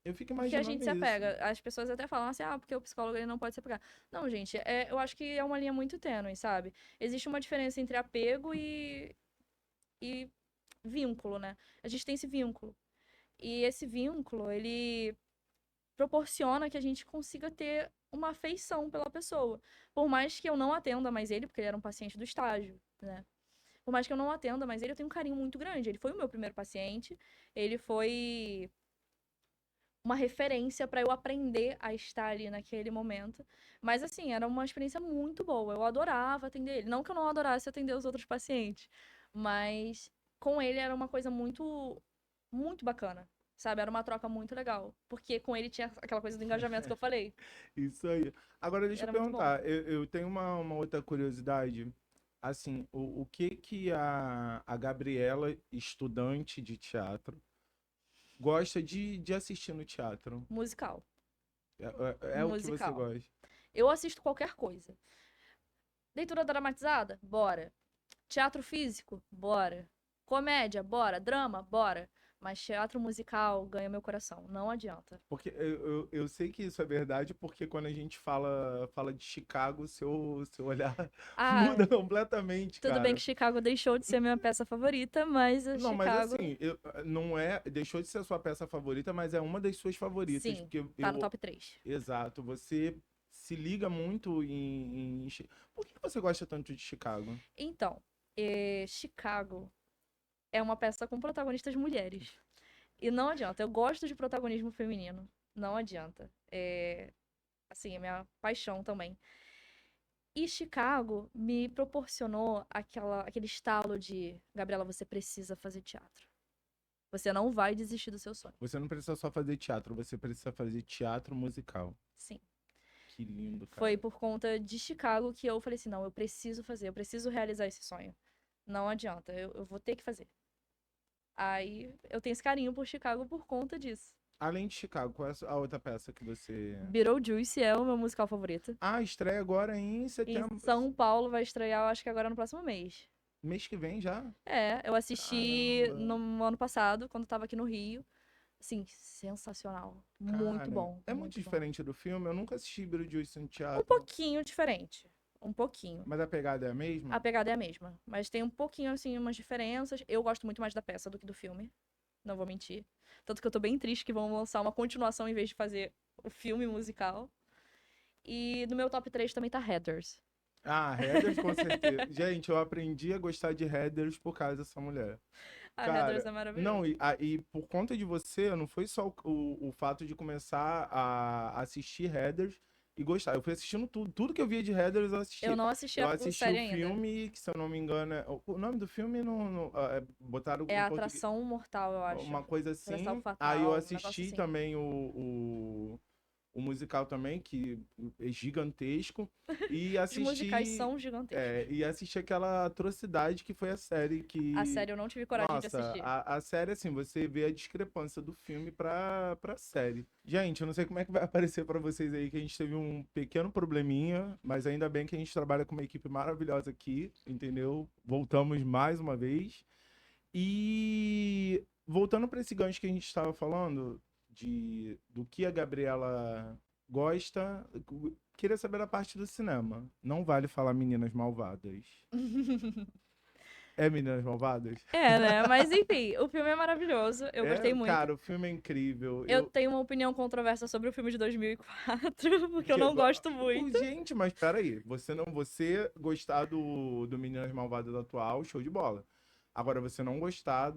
eu fico Porque a imaginando gente se isso. apega. As pessoas até falam assim, porque o psicólogo ele não pode se apegar. Não, gente, eu acho que é uma linha muito tênue, sabe? Existe uma diferença entre apego e vínculo, né? A gente tem esse vínculo. E esse vínculo, ele proporciona que a gente consiga ter uma afeição pela pessoa. Por mais que eu não atenda mais ele, porque ele era um paciente do estágio, né? Por mais que eu não atenda mais ele, eu tenho um carinho muito grande. Ele foi o meu primeiro paciente, ele foi uma referência para eu aprender a estar ali naquele momento. Mas assim, era uma experiência muito boa. Eu adorava atender ele. Não que eu não adorasse atender os outros pacientes, mas com ele era uma coisa muito bacana. Sabe, era uma troca muito legal. Porque com ele tinha aquela coisa do engajamento que eu falei. Isso aí. Agora, deixa eu Era muito bom. perguntar, eu tenho uma outra curiosidade. Assim, o que que a Gabriela, estudante de teatro, gosta de assistir no teatro? Musical. É o que você Musical. gosta? Eu assisto qualquer coisa. Leitura dramatizada? Bora. Teatro físico? Bora. Comédia? Bora. Drama? Bora. Mas teatro musical ganha meu coração. Não adianta. Porque eu sei que isso é verdade, porque quando a gente fala de Chicago, seu olhar Ah, muda completamente, tudo bem cara. que Chicago deixou de ser minha peça favorita, mas Não, mas Chicago, assim, não deixou de ser a sua peça favorita, mas é uma das suas favoritas, sim, porque tá no top 3. exato, você se liga muito Por que você gosta tanto de Chicago? Então, Chicago é uma peça com protagonistas mulheres. E não adianta. Eu gosto de protagonismo feminino. Não adianta. Assim, é minha paixão também. E Chicago me proporcionou aquele estalo de Gabriela, você precisa fazer teatro. Você não vai desistir do seu sonho. Você não precisa só fazer teatro, você precisa fazer teatro musical. Sim. Que lindo, Foi cara. por conta de Chicago que eu falei assim: não, eu preciso fazer, eu preciso realizar esse sonho. Não adianta, eu vou ter que fazer. Aí eu tenho esse carinho por Chicago por conta disso. Além de Chicago, qual é a outra peça que você... Beetlejuice é o meu musical favorito. Ah, estreia agora em Em setembro. São Paulo vai estrear, eu acho que agora no próximo mês. Mês que vem já? Eu assisti Caramba. no ano passado, quando tava aqui no Rio. Assim, sensacional. Muito Cara, bom, é muito muito bom. diferente do filme. Eu nunca assisti Beetlejuice no Um teatro. pouquinho diferente. Um pouquinho. Mas a pegada é a mesma? A pegada é a mesma. Mas tem um pouquinho, assim, umas diferenças. Eu gosto muito mais da peça do que do filme. Não vou mentir. Tanto que eu tô bem triste que vão lançar uma continuação em vez de fazer o filme musical. E no meu top 3 também tá Heathers. Ah, Heathers com certeza. Gente, eu aprendi a gostar de Heathers por causa dessa mulher. A Heathers Cara, é não, maravilhoso. e por conta de você, não foi só o fato de começar a assistir Heathers e gostar. Eu fui assistindo tudo. Tudo que eu via de Heathers eu Eu assisti. não assisti Eu a assisti o série ainda. filme, que se eu não me engano, o nome do filme botaram É em a português. Atração Mortal, eu acho. Uma coisa Atração assim. Aí eu Fatal, um negócio assisti assim. também o musical também, que é gigantesco. E Os musicais assisti. são gigantescos. E assisti aquela atrocidade que foi a série A que. série eu não tive coragem de Nossa, assistir. a série, assim, você vê a discrepância do filme pra série. Gente, eu não sei como é que vai aparecer pra vocês aí, que a gente teve um pequeno probleminha, mas ainda bem que a gente trabalha com uma equipe maravilhosa aqui, entendeu? Voltamos mais uma vez. E voltando para esse gancho que a gente estava falando, do que a Gabriela gosta, queria saber da parte do cinema. Não vale falar Meninas Malvadas. É Meninas Malvadas? É, né? Mas enfim, o filme é maravilhoso. Eu É, gostei muito. cara, o filme é incrível. Eu tenho uma opinião controversa sobre o filme de 2004, porque eu que- não gosto muito. gente, mas peraí, você gostar do Meninas Malvadas atual, show de bola. Agora, você não gostar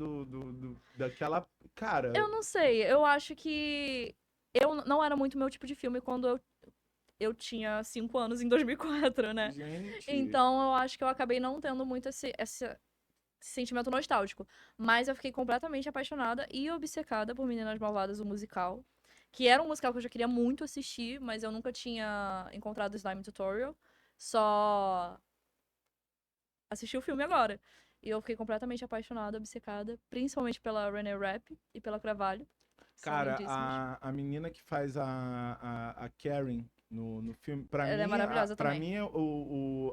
daquela. Eu Cara, não sei, eu acho que eu não era muito meu tipo de filme quando eu tinha 5 anos em 2004, né? gente. Então eu acho que eu acabei não tendo muito esse sentimento nostálgico. Mas eu fiquei completamente apaixonada e obcecada por Meninas Malvadas, o musical. Que era um musical que eu já queria muito assistir, mas eu nunca tinha encontrado o Slime Tutorial. Só assisti o filme agora. E eu fiquei completamente apaixonada, obcecada, principalmente pela Renee Rapp e pela Carvalho. São Cara, lindíssimas. a menina que faz a Karen no filme, pra Ela é mim, maravilhosa pra também. mim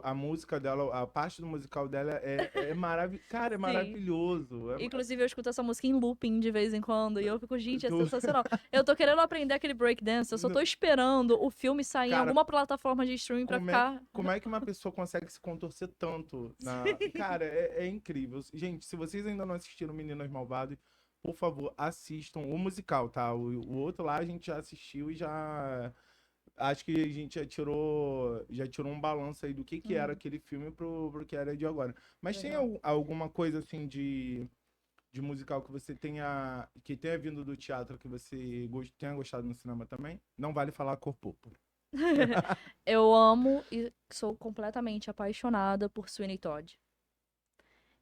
a música dela, a parte do musical dela é maravilhoso. Cara, é Sim. maravilhoso. Inclusive, eu escuto essa música em looping de vez em quando. E eu fico, gente, é Tu- sensacional. Eu tô querendo aprender aquele breakdance. Eu só tô esperando o filme sair em Cara, alguma plataforma de streaming pra ficar. como é que uma pessoa consegue se contorcer tanto na. Cara, é incrível. Gente, se vocês ainda não assistiram Meninas Malvadas, por favor, assistam o musical, tá? O outro lá a gente já assistiu e já. Acho que a gente já tirou um balanço aí do que era Uhum, aquele filme pro que era de agora. Mas tem verdade. alguma coisa assim de musical que você que tenha vindo do teatro que você tenha gostado no cinema também? Não vale falar Cor Púrpura. Eu amo e sou completamente apaixonada por Sweeney Todd.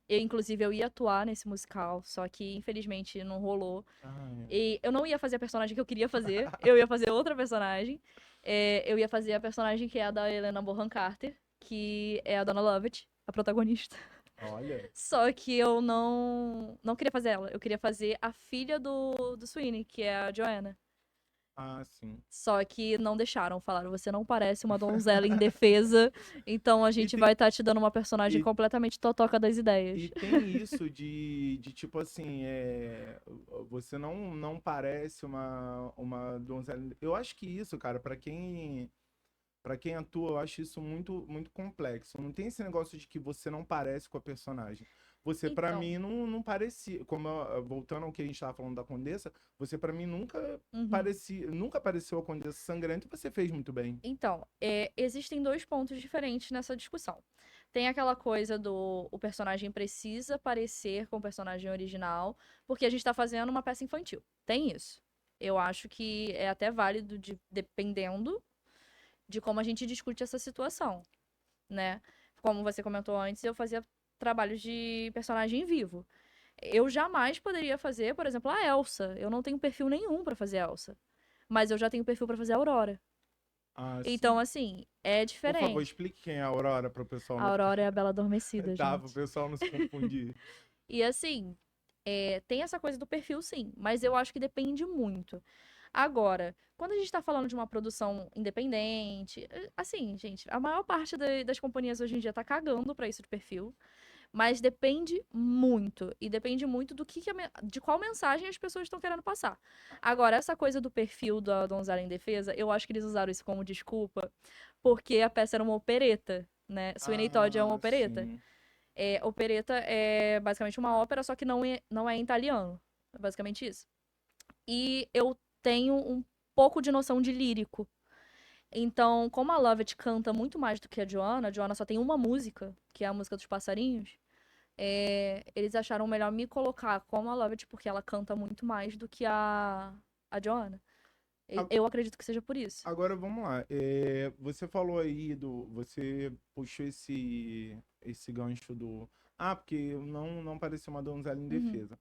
Inclusive, eu ia atuar nesse musical, só que infelizmente não rolou. Ai, E eu não ia fazer a personagem que eu queria fazer, eu ia fazer outra personagem. Eu ia fazer a personagem que é a da Helena Bonham Carter, que é a Donna Lovett, a protagonista. olha. Só que eu não queria fazer ela. Eu queria fazer a filha do Sweeney, que é a Joanna. Ah, sim. Só que não deixaram, falaram, você não parece uma donzela indefesa, então a E gente tem, vai estar te dando uma personagem e, completamente totoca das e ideias. tem isso de tipo assim, você não parece uma donzela. Eu acho que isso, cara, pra quem atua, eu acho isso muito, muito complexo. Não tem esse negócio de que você não parece com a personagem. Você, pra Então, mim, não parecia. Voltando ao que a gente tava falando da Condessa, você, pra mim, uhum. nunca pareceu a Condessa Sangrenta e você fez muito bem. Então, existem dois pontos diferentes nessa discussão. Tem aquela coisa do o personagem precisa parecer com o personagem original, porque a gente tá fazendo uma peça infantil. Tem isso. Eu acho que é até válido dependendo de como a gente discute essa situação, né? Como você comentou antes, eu fazia trabalhos de personagem vivo. Eu jamais poderia fazer, por exemplo, a Elsa. Eu não tenho perfil nenhum pra fazer a Elsa, mas eu já tenho perfil pra fazer a Aurora. Ah, Então, sim. assim, é Por favor, diferente. explique quem é a Aurora para o pessoal A não ficar. Aurora é a Bela Adormecida, Tá, para o gente. pessoal não se confundir. E assim, Tem essa coisa do perfil, sim, mas eu acho que depende muito. Agora, quando a gente tá falando de uma produção independente, assim, gente, a maior parte das companhias hoje em dia tá cagando pra isso de perfil, mas depende muito. E depende muito do de qual mensagem as pessoas estão querendo passar. Agora, essa coisa do perfil da Donzela em Defesa, eu acho que eles usaram isso como desculpa, porque a peça era uma opereta, né? Sweeney Todd é uma Ah, opereta. sim. Opereta é basicamente uma ópera, só que não é em italiano. É basicamente isso. E eu tenho um pouco de noção de lírico. Então, como a Lovett canta muito mais do que a Joanna só tem uma música, que é a música dos passarinhos, eles acharam melhor me colocar como a Lovett, porque ela canta muito mais do que a Joanna. A- Eu acredito que seja por isso. Agora vamos lá. Você falou aí do. Você puxou esse gancho do. Ah, porque não parecia uma donzela em Uhum, defesa.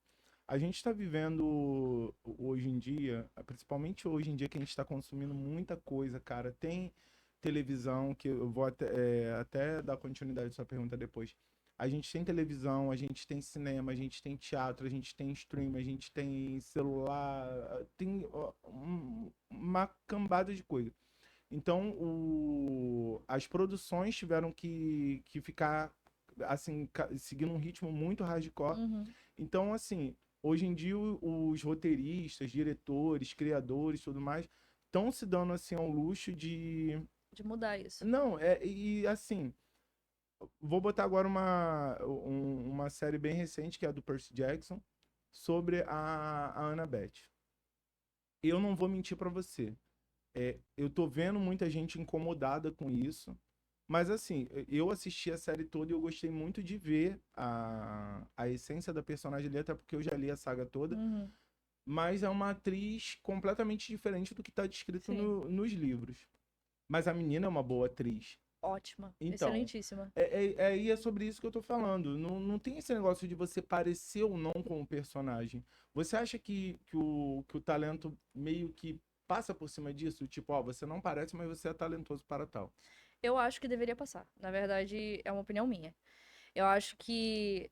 A gente está vivendo hoje em dia, principalmente hoje em dia que a gente está consumindo muita coisa, cara. Tem televisão, que eu vou até dar continuidade à sua pergunta depois. A gente tem televisão, a gente tem cinema, a gente tem teatro, a gente tem stream, a gente tem celular, tem uma cambada de coisa. Então, as produções tiveram que ficar assim, seguindo um ritmo muito hardcore. uhum. Então, assim, hoje em dia os roteiristas, diretores, criadores, tudo mais, estão se dando assim ao luxo de De mudar isso. não, e assim, vou botar agora uma série bem recente, que é a do Percy Jackson, sobre a Annabeth. Eu não vou mentir pra você. Eu tô vendo muita gente incomodada com isso, mas assim, eu assisti a série toda e eu gostei muito de ver a essência da personagem ali, até porque eu já li a saga toda, Uhum, mas é uma atriz completamente diferente do que tá descrito sim. nos livros. Mas a menina é uma boa atriz. Ótima. Então, Excelentíssima. e é sobre isso que eu tô falando. Não tem esse negócio de você parecer ou não com o personagem. Você acha que o talento meio que passa por cima disso? Tipo, ó, você não parece, mas você é talentoso para tal. Eu acho que deveria passar. Na verdade, é uma opinião minha. Eu acho que,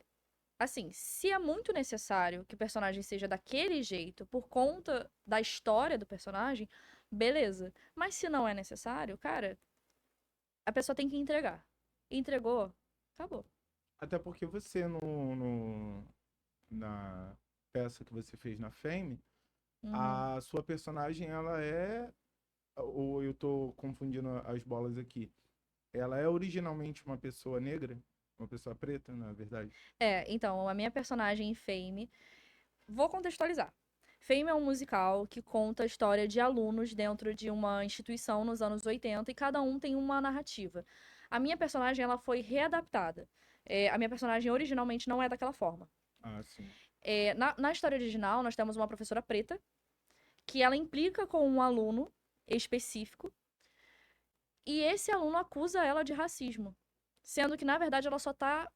assim, se é muito necessário que o personagem seja daquele jeito por conta da história do personagem, beleza. Mas se não é necessário, cara, a pessoa tem que entregar. Entregou, acabou. Até porque você, na peça que você fez na Fame, Uhum. a sua personagem, ela é. Ou eu tô confundindo as bolas aqui. Ela é originalmente uma pessoa negra? Uma pessoa preta, na verdade? Então, a minha personagem em Fame, vou contextualizar. Fame é um musical que conta a história de alunos dentro de uma instituição nos anos 80 e cada um tem uma narrativa. A minha personagem, ela foi readaptada. A minha personagem originalmente não é daquela forma. Ah, sim. Na história original, nós temos uma professora preta que ela implica com um aluno específico e esse aluno acusa ela de racismo, sendo que, na verdade, ela só tá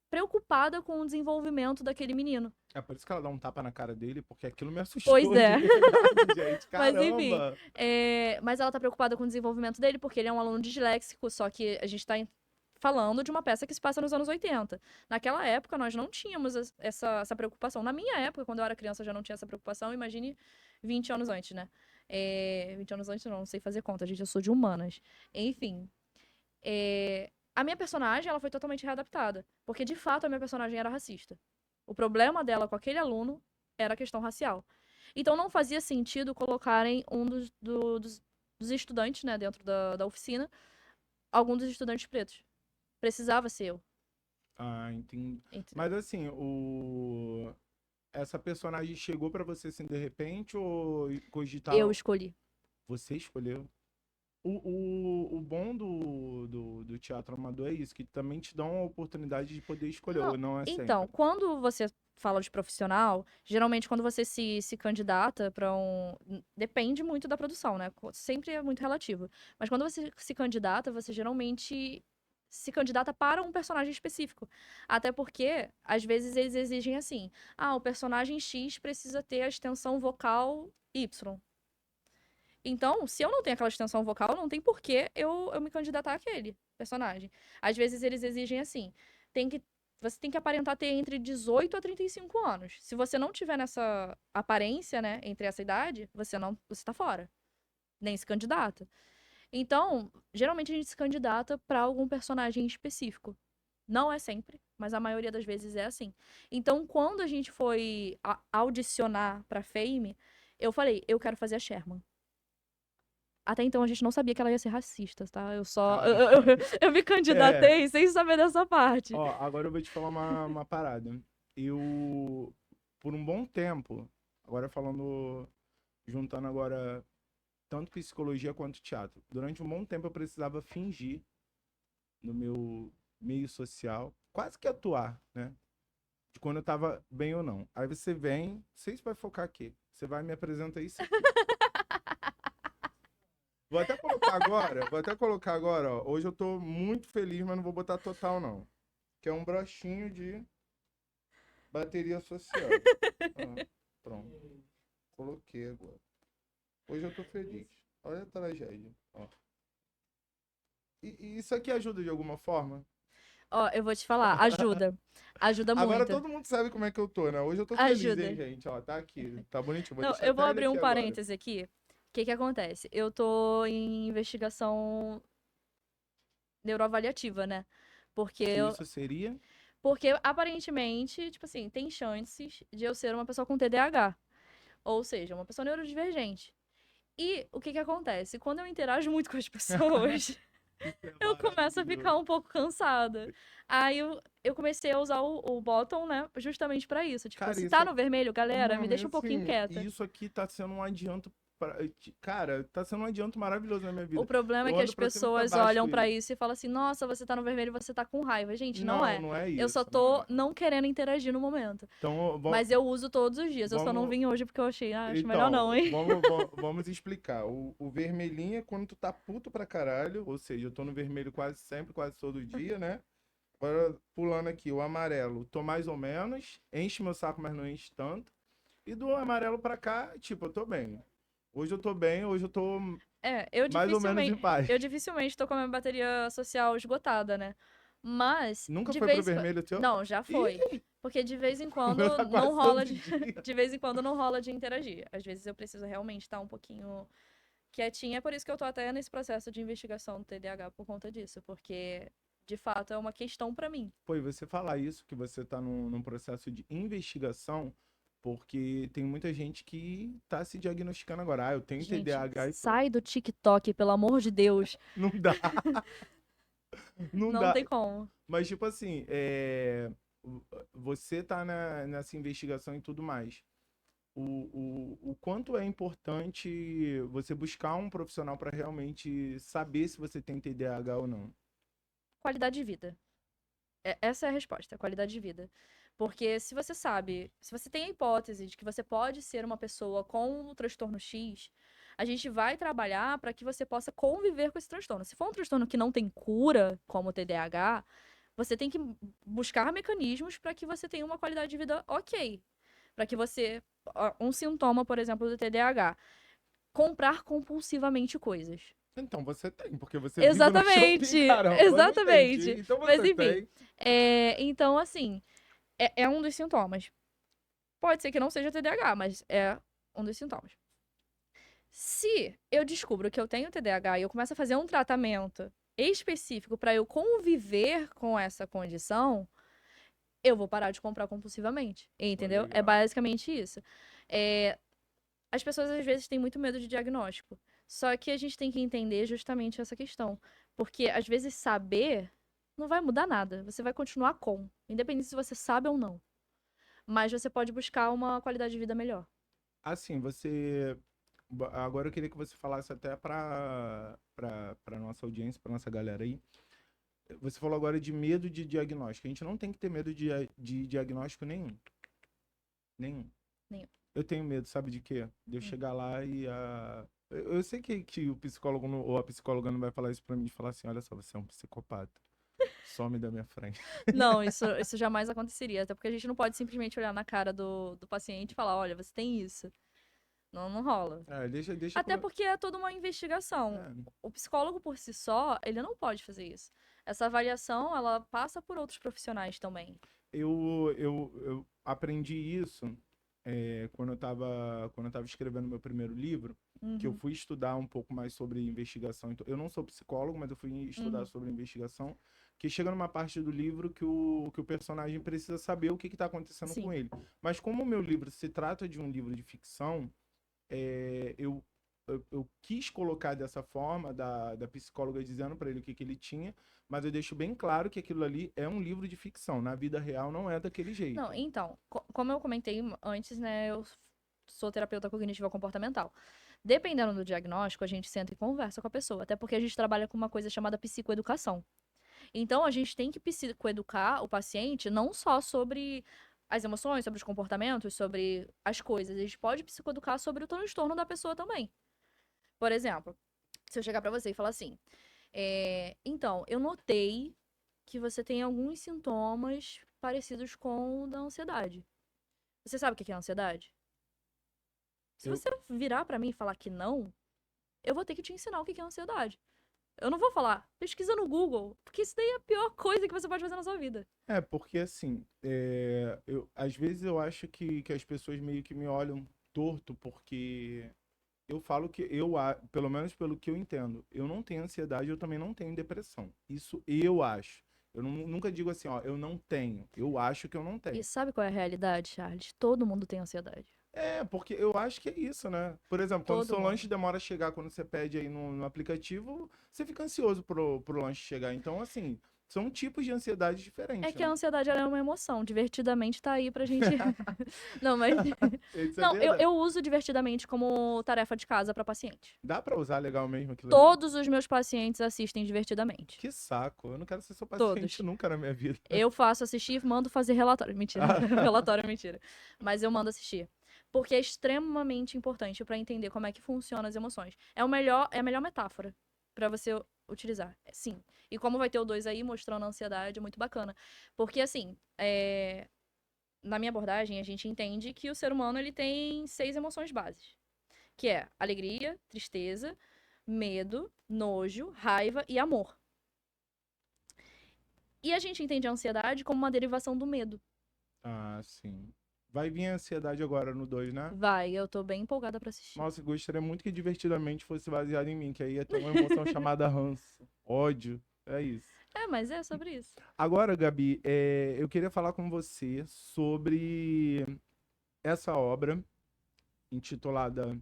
preocupada com o desenvolvimento daquele menino. É por isso que ela dá um tapa na cara dele, porque aquilo me Pois assustou de é. verdade, gente. Mas enfim, Caramba! mas ela tá preocupada com o desenvolvimento dele porque ele é um aluno disléxico, só que a gente tá falando de uma peça que se passa nos anos 80. Naquela época, nós não tínhamos essa preocupação. Na minha época, quando eu era criança, eu já não tinha essa preocupação. Imagine 20 anos antes, né? 20 anos antes, não sei fazer conta, gente, eu sou de humanas. Enfim, a minha personagem, ela foi totalmente readaptada. Porque, de fato, a minha personagem era racista. O problema dela com aquele aluno era a questão racial. Então, não fazia sentido colocarem um dos estudantes, né, dentro da oficina, algum dos estudantes pretos. Precisava ser eu. Ah, entendi. Entendeu? Mas assim, essa personagem chegou pra você assim de repente ou Eu cogitava? escolhi. Você escolheu? O bom do teatro amador é isso, que também te dá uma oportunidade de poder escolher, Não, ou não é então, sempre. quando você fala de profissional, geralmente quando você se candidata para um. Depende muito da produção, né? Sempre é muito relativo. Mas quando você se candidata, você geralmente se candidata para um personagem específico. Até porque, às vezes, eles exigem assim: ah, o personagem X precisa ter a extensão vocal Y. Então, se eu não tenho aquela extensão vocal, não tem por que eu me candidatar àquele personagem. Às vezes eles exigem assim, tem que você tem que aparentar ter entre 18 a 35 anos. Se você não tiver nessa aparência, né, entre essa idade, você tá fora. Nem se candidata. Então, geralmente a gente se candidata pra algum personagem específico. Não é sempre, mas a maioria das vezes é assim. Então, quando a gente foi audicionar pra Fame, eu falei, eu quero fazer a Sherman. Até então a gente não sabia que ela ia ser racista, tá? Eu só. Cara, Eu me candidatei sem saber dessa parte. ó, agora eu vou te falar uma parada. Eu, por um bom tempo, agora falando, juntando agora tanto psicologia quanto teatro, durante um bom tempo eu precisava fingir no meu meio social, quase que atuar, né? De quando eu tava bem ou não. Aí você vem, não sei se vai focar aqui. Você vai me apresentar isso aqui. Vou até colocar agora, ó. Hoje eu tô muito feliz, mas não vou botar total, não. Que é um brochinho de bateria social. Ó, pronto. Coloquei agora. Hoje eu tô feliz. Olha a tragédia. Ó. E isso aqui ajuda de alguma forma? Ó, eu vou te falar, ajuda. Ajuda Agora muito. todo mundo sabe como é que eu tô, né? Hoje eu tô feliz, Ajuda. hein, gente? Ó, tá aqui. Tá bonitinho. Vou Não, deixar eu vou até ele abrir aqui um agora. parêntese aqui. O que que acontece? Eu tô em investigação neuroavaliativa, né? Porque Que eu, isso seria? porque aparentemente, tipo assim, tem chances de eu ser uma pessoa com TDAH, ou seja, uma pessoa neurodivergente. E o que que acontece? Quando eu interajo muito com as pessoas, Isso é eu começo a ficar maravilhoso. um pouco cansada. Aí eu comecei a usar o bottom, né, justamente pra isso. Tipo, Cara, se isso tá é. no vermelho, galera, me Mano, e deixa um pouquinho assim, quieta. isso aqui tá sendo um adianto. Cara, tá sendo um adianto maravilhoso na minha O vida. problema é Eu que ando as pra cima e pra pessoas baixo com olham pra ele. isso e falam assim: nossa, você tá no vermelho, você tá com raiva. Gente, não Não, é. não é Eu só isso. Não, tô não. não querendo interagir no momento. Então, Mas eu uso todos os dias. Eu só não vamos, vim hoje porque eu achei, acho melhor não, então, hein? vamos explicar. O vermelhinho é quando tu tá puto pra caralho, ou seja, eu tô no vermelho quase sempre, quase todo dia, né? Agora, pulando aqui, o amarelo, tô mais ou menos, enche meu saco, mas não enche tanto. E do amarelo pra cá, tipo, eu tô bem. Hoje eu tô bem, hoje eu tô É, mais ou menos em paz. eu dificilmente tô com a minha bateria social esgotada, né? Mas, Nunca de foi pro vez em quando. vermelho o teu? Não, já foi. Ih, Porque de vez em o meu quando tá não quase rola todo de. dia. De vez em quando não rola de interagir. Às vezes eu preciso realmente estar um pouquinho quietinha. É por isso que eu tô até nesse processo de investigação do TDAH por conta disso. Porque, de fato, é uma questão pra mim. Pô, e você falar isso, que você tá num processo de investigação, porque tem muita gente que tá se diagnosticando agora. Ah, eu tenho Gente, TDAH e pronto. sai do TikTok, pelo amor de Deus. Não dá, não Não dá. tem como. Mas, tipo assim, você tá nessa investigação e tudo mais. O quanto é importante você buscar um profissional para realmente saber se você tem TDAH ou não? Qualidade de vida. Essa é a resposta, qualidade de vida. Porque se você sabe, se você tem a hipótese de que você pode ser uma pessoa com o transtorno X, a gente vai trabalhar para que você possa conviver com esse transtorno. Se for um transtorno que não tem cura, como o TDAH, você tem que buscar mecanismos para que você tenha uma qualidade de vida ok. Para que você. Um sintoma, por exemplo, do TDAH: comprar compulsivamente coisas. Então você tem, porque você vive no shopping, Exatamente, caramba, não entendi. exatamente. Então Mas você enfim, tem. então assim, é um dos sintomas. Pode ser que não seja TDAH, mas é um dos sintomas. Se eu descubro que eu tenho TDAH e eu começo a fazer um tratamento específico para eu conviver com essa condição, eu vou parar de comprar compulsivamente, Pô, entendeu? É legal. basicamente isso. É, as pessoas às vezes têm muito medo de diagnóstico. Só que a gente tem que entender justamente essa questão. Porque às vezes saber não vai mudar nada. Você vai continuar com, independente se você sabe ou não. Mas você pode buscar uma qualidade de vida melhor. Assim, você. Agora eu queria que você falasse até para nossa audiência, para nossa galera aí. Você falou agora de medo de diagnóstico. A gente não tem que ter medo de diagnóstico nenhum. Nenhum. Nenhum. Eu tenho medo, sabe de quê? De eu chegar lá e a. Eu sei que o psicólogo ou a psicóloga não vai falar isso pra mim e falar assim: olha só, você é um psicopata. Some da minha frente. Não, isso jamais aconteceria. Até porque a gente não pode simplesmente olhar na cara do paciente e falar: olha, você tem isso. Não, não rola. É, deixa Até porque é toda uma investigação. é, O psicólogo por si só, ele não pode fazer isso. essa avaliação, ela passa por outros profissionais também. Eu aprendi isso quando eu tava escrevendo meu primeiro livro, que eu Uhum, fui estudar um pouco mais sobre investigação. Então, eu não sou psicólogo, mas eu fui estudar uhum, sobre investigação, que chega numa parte do livro que o personagem precisa saber o que está acontecendo com sim. ele. Mas como o meu livro se trata de um livro de ficção, eu quis colocar dessa forma, da psicóloga dizendo para ele o que ele tinha, mas eu deixo bem claro que aquilo ali é um livro de ficção. Na vida real não é daquele Não, jeito. então, como eu comentei antes, né, eu sou terapeuta cognitiva comportamental. Dependendo do diagnóstico, a gente senta e conversa com a pessoa, até porque a gente trabalha com uma coisa chamada psicoeducação. Então, a gente tem que psicoeducar o paciente não só sobre as emoções, sobre os comportamentos, sobre as coisas. A gente pode psicoeducar sobre o transtorno da pessoa também. Por exemplo, se eu chegar pra você e falar assim, então, eu notei que você tem alguns sintomas parecidos com o da ansiedade. Você sabe o que é ansiedade? Se Eu, você virar pra mim e falar que não, eu vou ter que te ensinar o que é ansiedade. Eu não vou falar, pesquisa no Google, porque isso daí é a pior coisa que você pode fazer na sua vida. porque assim, às vezes eu acho que as pessoas meio que me olham torto, porque eu falo que pelo menos pelo que eu entendo, eu não tenho ansiedade, eu também não tenho depressão. Isso eu acho. Eu nunca digo assim, ó, eu não tenho. Eu acho que eu não E tenho. sabe qual é a realidade, Charles? Todo mundo tem ansiedade. Porque eu acho que é isso, né? Por exemplo, quando o Todo seu lanche mundo. demora a chegar, quando você pede aí no aplicativo, você fica ansioso pro lanche chegar. Então, assim, são tipos de ansiedade É diferentes, que a né? ansiedade ela é uma emoção. Divertidamente tá aí pra gente. Não, mas. Isso é Não, eu, verdade. eu uso divertidamente como tarefa de casa pra paciente. Dá pra usar legal mesmo aquilo ali? Todos os meus pacientes assistem divertidamente. Que saco. Eu não quero ser seu paciente Todos. nunca na minha vida. Eu faço assistir, mando fazer relatório. Mentira. Relatório é mentira. Mas eu mando assistir. Porque é extremamente importante pra entender como é que funcionam as emoções. É a melhor metáfora pra você utilizar. Sim. E como vai ter o 2 aí mostrando a ansiedade, é muito bacana. Porque assim, na minha abordagem, a gente entende que o ser humano ele tem 6 emoções bases, que é alegria, tristeza, medo, nojo, raiva e amor. E a gente entende a ansiedade como uma derivação do medo. Ah, sim. Vai vir a ansiedade agora no 2, né? Vai, eu tô bem empolgada pra assistir. Nossa, eu gostaria muito que divertidamente fosse baseado em mim, que aí ia ter uma emoção chamada ranço, ódio. É isso. Mas é sobre isso. Agora, Gabi, eu queria falar com você sobre essa obra intitulada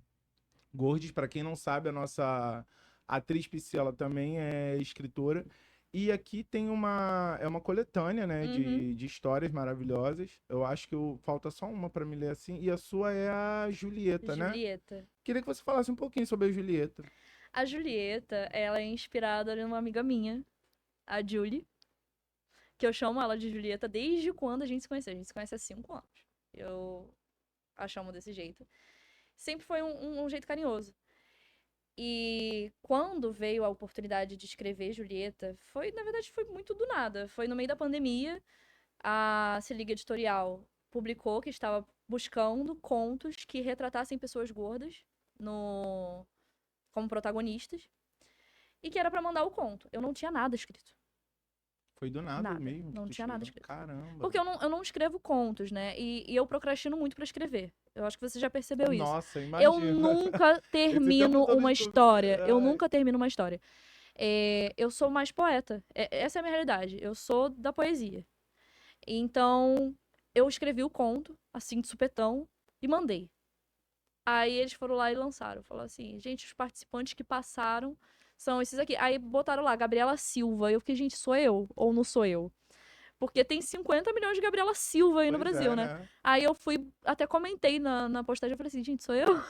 Gordes. Para quem não sabe, a nossa atriz Priscila também é escritora. E aqui tem uma coletânea, né, Uhum. de histórias maravilhosas. Eu acho que falta só uma para me ler assim. E a sua é a Julieta, né? Julieta. Queria que você falasse um pouquinho sobre a Julieta. A Julieta, ela é inspirada numa amiga minha, a Julie, que eu chamo ela de Julieta desde quando a gente se conheceu. A gente se conhece há 5 anos. Eu a chamo desse jeito. Sempre foi um jeito carinhoso. E quando veio a oportunidade de escrever Julieta, na verdade, foi muito do nada. Foi no meio da pandemia, a Se Liga Editorial publicou que estava buscando contos que retratassem pessoas gordas no como protagonistas e que era pra mandar o conto. Eu não tinha nada escrito. Foi do nada Nada. mesmo que Não tu tinha nada escreveu. escrito. Caramba. Porque eu não escrevo contos, né? E eu procrastino muito pra escrever. Eu acho que você já percebeu isso. Nossa, Eu imagina. nunca Esse tempo termino todo uma escutando. história. Eu Ai, nunca termino uma história. Eu sou mais poeta. Essa é a minha realidade. Eu sou da poesia. Então, eu escrevi o conto, assim, de supetão, e mandei. Aí eles foram lá e lançaram. Falaram assim, gente, os participantes que passaram são esses aqui. Aí botaram lá, Gabriela Silva. Eu fiquei, gente, sou eu ou não sou eu? Porque tem 50 milhões de Gabriela Silva aí no pois Brasil, é, né? né? Aí eu fui, até comentei na postagem, eu falei assim, gente, sou eu?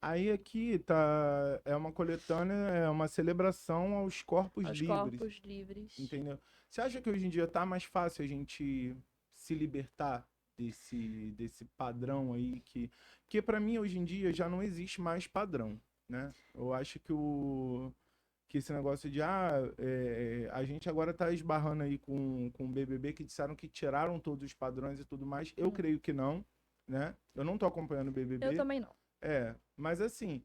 Aí aqui tá, é uma coletânea, é uma celebração aos corpos Aos livres, corpos livres. entendeu? Você acha que hoje em dia tá mais fácil a gente se libertar desse padrão aí porque para mim hoje em dia já não existe mais padrão, né? Eu acho que esse negócio de a gente agora tá esbarrando aí com o BBB que disseram que tiraram todos os padrões e tudo mais. Eu Hum. creio que não, né? Eu não tô acompanhando o Eu BBB. também não. Mas assim,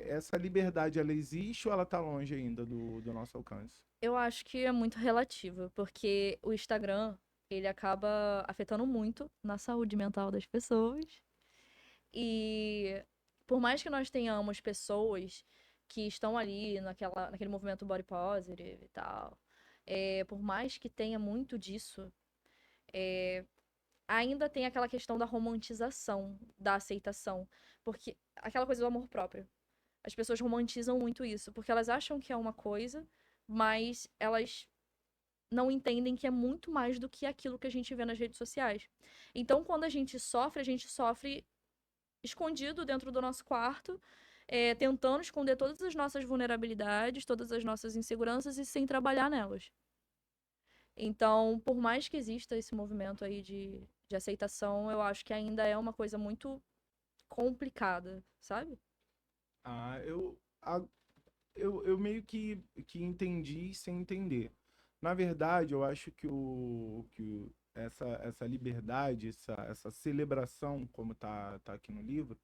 essa liberdade, ela existe ou ela tá longe ainda do nosso alcance? Eu acho que é muito relativo, porque o Instagram, ele acaba afetando muito na saúde mental das pessoas. E por mais que nós tenhamos pessoas que estão ali naquele movimento body positive e tal, por mais que tenha muito disso, ainda tem aquela questão da romantização, da aceitação. Porque aquela coisa do amor próprio. As pessoas romantizam muito isso, porque elas acham que é uma coisa, mas elas não entendem que é muito mais do que aquilo que a gente vê nas redes sociais. Então, quando a gente sofre escondido dentro do nosso quarto, tentando esconder todas as nossas vulnerabilidades, todas as nossas inseguranças e sem trabalhar nelas. Então, por mais que exista esse movimento aí de aceitação, eu acho que ainda é uma coisa muito complicada, sabe? Ah, eu meio que entendi sem entender. Na verdade, eu acho essa liberdade, essa celebração, como tá aqui no livro,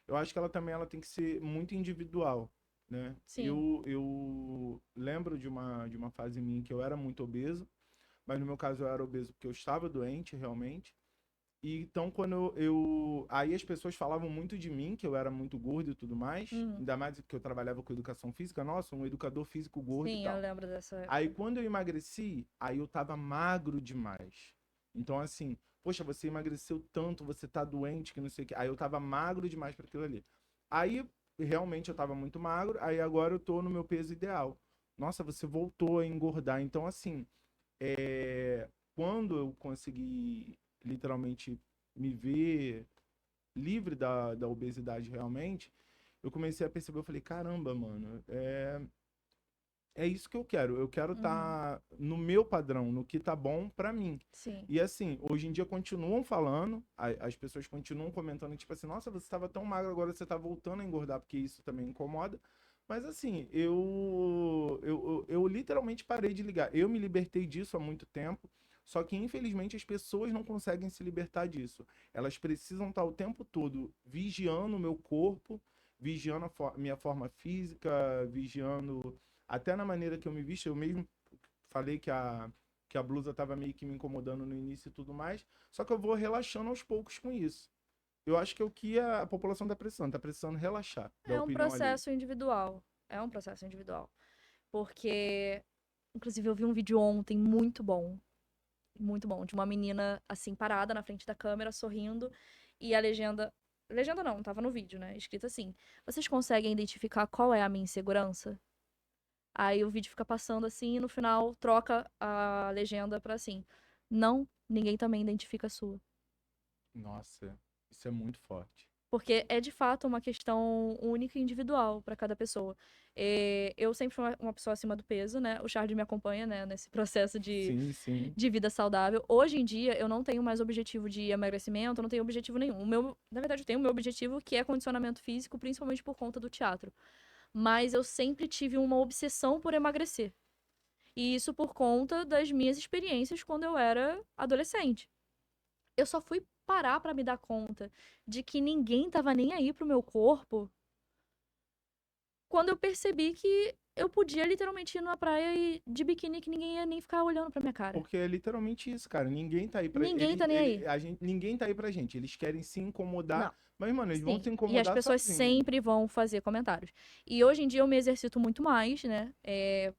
eu acho que ela tem que ser muito individual, né? Sim. Eu lembro de uma fase minha que eu era muito obeso, mas no meu caso eu era obeso porque eu estava doente realmente. E então, aí as pessoas falavam muito de mim, que eu era muito gordo e tudo mais. Uhum. Ainda mais que eu trabalhava com educação física. Nossa, um educador físico gordo e Sim, eu tal. lembro dessa Aí época. quando eu emagreci, aí eu tava magro demais. Então, assim, poxa, você emagreceu tanto, você tá doente, que não sei o quê. Aí eu tava magro demais para aquilo ali. Aí, realmente, eu tava muito magro. Aí agora eu tô no meu peso ideal. Nossa, você voltou a engordar. Então, assim, quando eu consegui literalmente me ver livre da obesidade realmente, eu comecei a perceber, eu falei, caramba, mano, é isso que eu quero. Eu quero Uhum. estar no meu padrão, no que tá bom pra mim. Sim. E assim, hoje em dia continuam falando, as pessoas continuam comentando, tipo assim, nossa, você estava tão magro, agora você tá voltando a engordar, porque isso também incomoda. Mas assim, eu literalmente parei de ligar. Eu me libertei disso há muito tempo, só que infelizmente as pessoas não conseguem se libertar disso. Elas precisam estar o tempo todo vigiando o meu corpo, vigiando minha forma física, vigiando até na maneira que eu me visto. Eu mesmo falei que a blusa tava meio que me incomodando no início e tudo mais. Só que eu vou relaxando aos poucos com isso. Eu acho que é o que a população tá precisando relaxar da É um opinião alheia. processo individual. É um processo individual. Porque, inclusive, eu vi um vídeo ontem muito bom, de uma menina assim parada na frente da câmera, sorrindo, e a legenda, legenda não, tava no vídeo, né? Escrito assim: "Vocês conseguem identificar qual é a minha insegurança?" Aí o vídeo fica passando assim e no final troca a legenda pra assim: "Não, ninguém também identifica a sua." Nossa, isso é muito forte. Porque é de fato uma questão única e individual para cada pessoa. Eu sempre fui uma pessoa acima do peso, né? O Charles me acompanha, né, nesse processo Sim, sim. de vida saudável. Hoje em dia, eu não tenho mais objetivo de emagrecimento, eu não tenho objetivo nenhum. Na verdade, eu tenho o meu objetivo, que é condicionamento físico, principalmente por conta do teatro. Mas eu sempre tive uma obsessão por emagrecer. E isso por conta das minhas experiências quando eu era adolescente. Eu só fui parar pra me dar conta de que ninguém tava nem aí pro meu corpo quando eu percebi que eu podia literalmente ir numa praia de biquíni que ninguém ia nem ficar olhando pra minha cara. Porque é literalmente isso, cara. Ninguém tá aí pra. Ninguém tá nem aí. Ninguém tá aí pra gente. Eles querem se incomodar. Não. Mas, mano, eles vão Sim, se e as incomodar pessoas sozinhos. sempre vão fazer comentários. E hoje em dia eu me exercito muito mais, né?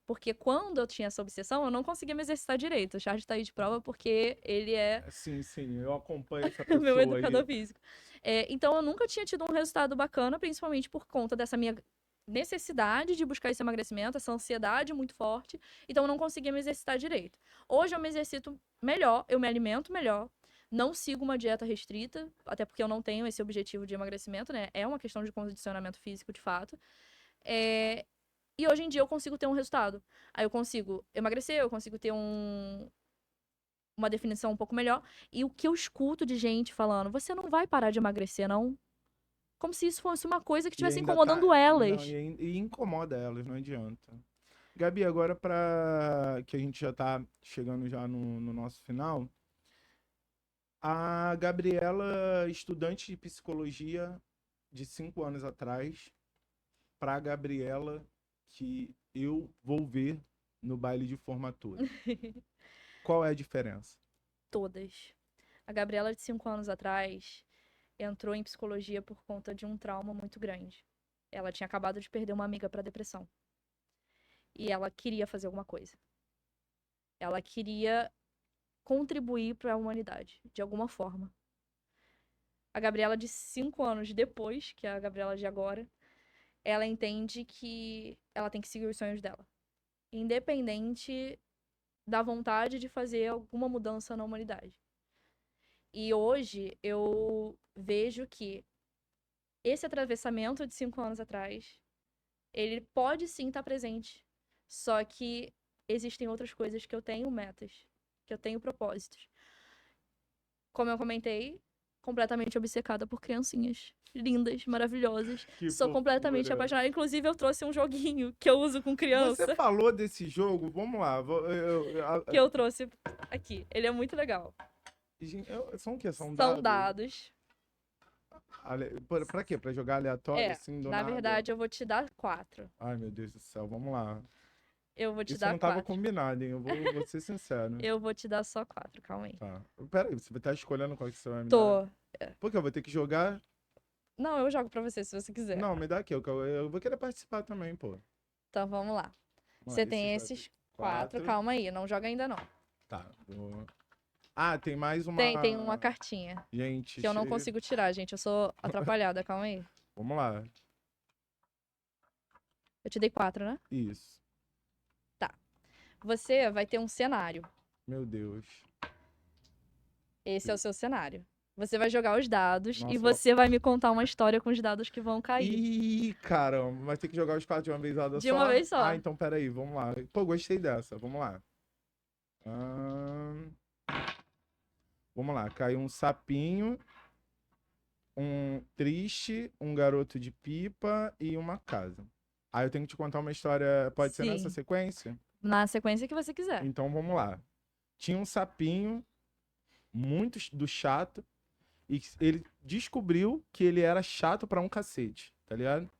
Porque quando eu tinha essa obsessão, eu não conseguia me exercitar direito. O Charles tá aí de prova porque ele é Sim, sim. Eu acompanho essa o meu pessoa educador aí. físico. Então eu nunca tinha tido um resultado bacana, principalmente por conta dessa minha necessidade de buscar esse emagrecimento, essa ansiedade muito forte. Então eu não conseguia me exercitar direito. Hoje eu me exercito melhor, eu me alimento melhor. Não sigo uma dieta restrita, até porque eu não tenho esse objetivo de emagrecimento, né? É uma questão de condicionamento físico, de fato. É, E hoje em dia eu consigo ter um resultado. Aí eu consigo emagrecer, eu consigo ter uma definição um pouco melhor. E o que eu escuto de gente falando, você não vai parar de emagrecer, não? Como se isso fosse uma coisa que E estivesse ainda tá. incomodando Não, elas. e incomoda elas, não adianta. Gabi, agora para que a gente já tá chegando já no nosso final, a Gabriela, estudante de psicologia, de 5 anos atrás pra Gabriela que eu vou ver no baile de formatura? Qual é a diferença? Todas. A Gabriela de 5 anos atrás entrou em psicologia por conta de um trauma muito grande. Ela tinha acabado de perder uma amiga para depressão. E ela queria fazer alguma coisa. Ela queria contribuir para a humanidade, de alguma forma. A Gabriela de 5 anos depois, que é a Gabriela de agora, ela entende que ela tem que seguir os sonhos dela. Independente da vontade de fazer alguma mudança na humanidade. E hoje eu vejo que esse atravessamento de 5 anos atrás, ele pode sim estar presente. Só que existem outras coisas que eu tenho metas, que eu tenho propósitos. Como eu comentei, completamente obcecada por criancinhas lindas, maravilhosas. Que Sou completamente fofura. apaixonada. Inclusive, eu trouxe um joguinho que eu uso com criança. Você falou desse jogo, vamos lá. Que eu trouxe aqui. Ele é muito legal. São o quê? São São dados? dados. Pra quê? Pra jogar aleatório, assim, do Na nada? verdade, eu vou te dar 4. Ai, meu Deus do céu, vamos lá. Eu vou te Isso dar não tava 4. combinado, hein? Vou ser sincero. Eu vou te dar só 4, calma aí. Tá. Pera aí, você vai estar escolhendo qual que você vai me dar? Tô. Por que eu vou ter que jogar? Não, eu jogo pra você se você quiser. Não, me dá aqui, eu vou querer participar também, pô. Então vamos lá. Vamos Você lá, tem esses esses 4, calma aí, não joga ainda não. Tá. Ah, tem mais uma... Tem uma cartinha Gente, que eu não consigo tirar, gente. Eu sou atrapalhada, calma aí. Vamos lá. Eu te dei 4, né? Isso. Você vai ter um cenário. Meu Deus. Esse é o seu cenário. Você vai jogar os dados Nossa, e você vai me contar uma história com os dados que vão cair. Ih, caramba, mas tem que jogar os 4 de uma vez só? De uma vez só. Ah, então peraí, vamos lá. Pô, gostei dessa, vamos lá. Vamos lá, caiu um sapinho, um triste, um garoto de pipa e uma casa. Aí eu tenho que te contar uma história, pode ser nessa Sim. sequência? Na sequência que você quiser. Então vamos lá. Tinha um sapinho, muito do chato, e ele descobriu que ele era chato pra um cacete, tá ligado?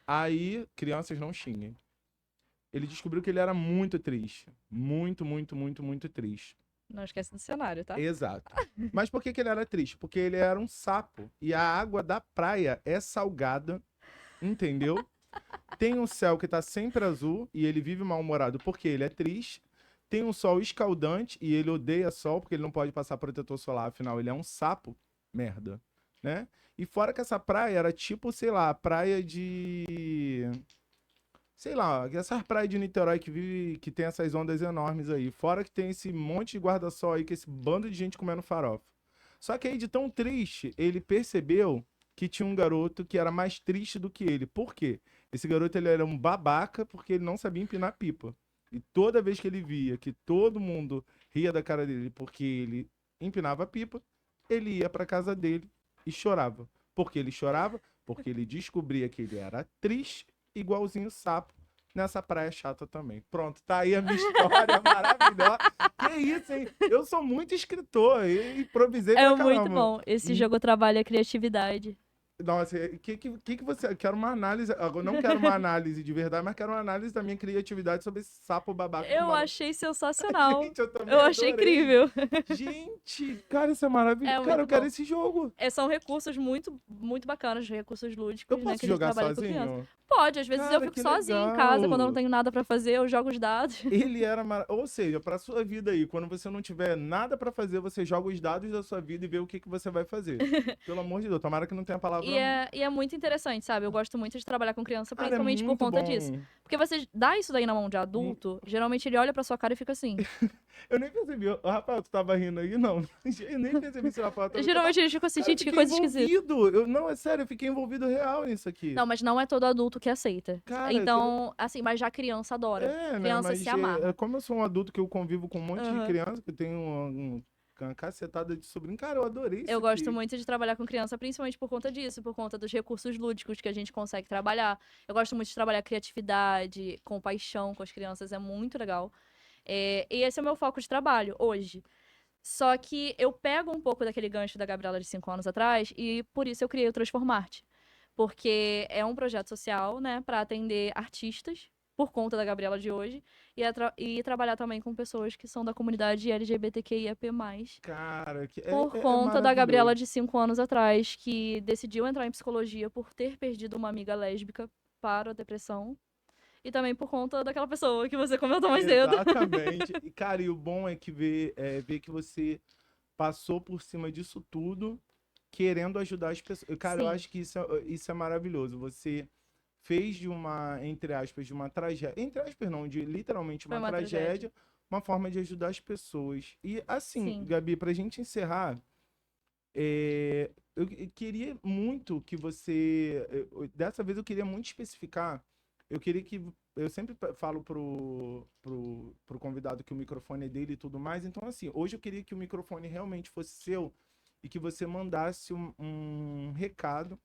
Aí, crianças não xinguem. Ele descobriu que ele era muito triste. Muito, muito, muito, muito triste. Não esquece do cenário, tá? Exato. Mas por que que ele era triste? Porque ele era um sapo. E a água da praia é salgada, entendeu? Tem um céu que tá sempre azul e ele vive mal-humorado porque ele é triste. Tem um sol escaldante e ele odeia sol porque ele não pode passar protetor solar, afinal ele é um sapo. Merda, né? E fora que essa praia era tipo, sei lá, praia de... Sei lá, essas praias de Niterói que tem essas ondas enormes aí. Fora que tem esse monte de guarda-sol aí, que esse bando de gente comendo farofa. Só que aí, de tão triste, ele percebeu que tinha um garoto que era mais triste do que ele. Por quê? Esse garoto ele era um babaca porque ele não sabia empinar pipa. E toda vez que ele via que todo mundo ria da cara dele porque ele empinava pipa, ele ia pra casa dele e chorava. Por que ele chorava? Porque ele descobria que ele era triste, igualzinho o sapo, nessa praia chata também. Pronto, tá aí a minha história maravilhosa. Que isso, hein? Eu sou muito escritor, eu improvisei pra É caramba. muito bom. Esse jogo trabalha a criatividade. Nossa, que você... Quero uma análise... Eu não quero uma análise de verdade, mas quero uma análise da minha criatividade sobre esse sapo babaca. Eu achei sensacional. Gente, eu também Eu achei adorei. incrível. Gente, cara, isso é maravilhoso. É Cara, muito eu quero bom. esse jogo. São recursos muito, muito bacanas, recursos lúdicos, Eu né? posso Que a gente jogar trabalha com criança. sozinho? Pode, às vezes eu Cara, fico que sozinha em casa, quando eu legal. não tenho nada pra fazer, eu jogo os dados. Ele era Ou seja, pra sua vida aí, quando você não tiver nada pra fazer, você joga os dados da sua vida e vê o que você vai fazer. Pelo amor de Deus, tomara que não tenha palavra. E é muito interessante, sabe? Eu gosto muito de trabalhar com criança, Cara, é principalmente por muito conta bom. disso. Porque você dá isso daí na mão de adulto, geralmente ele olha pra sua cara e fica assim. Eu nem percebi. Ô, Rafael, tu tava rindo aí? Não. Eu nem percebi se o Rafael tava... Geralmente eles ficam assim, Cara, eu gente, que fiquei coisa esquisita. envolvido. Não, é sério, eu fiquei envolvido real nisso aqui. Não, mas não é todo adulto que aceita. Cara, Então, assim, mas já criança adora. né, Criança mas se amarra. como eu sou um adulto que eu convivo com um monte de Aham. criança, que tem uma cacetada de sobrinho, cara, eu adorei isso Eu gosto aqui. muito de trabalhar com criança, principalmente por conta disso, por conta dos recursos lúdicos que a gente consegue trabalhar. Eu gosto muito de trabalhar criatividade, compaixão com as crianças, é muito legal. E esse é o meu foco de trabalho hoje. Só que eu pego um pouco daquele gancho da Gabriela de 5 anos atrás e por isso eu criei o Transformarte. porque é um projeto social, né, para atender artistas, por conta da Gabriela de hoje, e trabalhar também com pessoas que são da comunidade LGBTQIAP+. Cara, Por é conta da Gabriela maravilhoso. de 5 anos atrás, que decidiu entrar em psicologia por ter perdido uma amiga lésbica para a depressão. E também por conta daquela pessoa que você comentou mais cedo. Exatamente. E, cara, e o bom é que ver que você passou por cima disso tudo, querendo ajudar as pessoas. Cara, eu Sim, acho que isso é maravilhoso. Você fez de uma, entre aspas, de uma tragédia, entre aspas não, de literalmente foi uma uma tragédia. tragédia, uma forma de ajudar as pessoas. E assim, Sim, Gabi, pra gente encerrar, eu queria muito que você, dessa vez eu queria muito especificar, eu queria que, eu sempre falo pro convidado que o microfone é dele e tudo mais, então assim, hoje eu queria que o microfone realmente fosse seu e que você mandasse um recado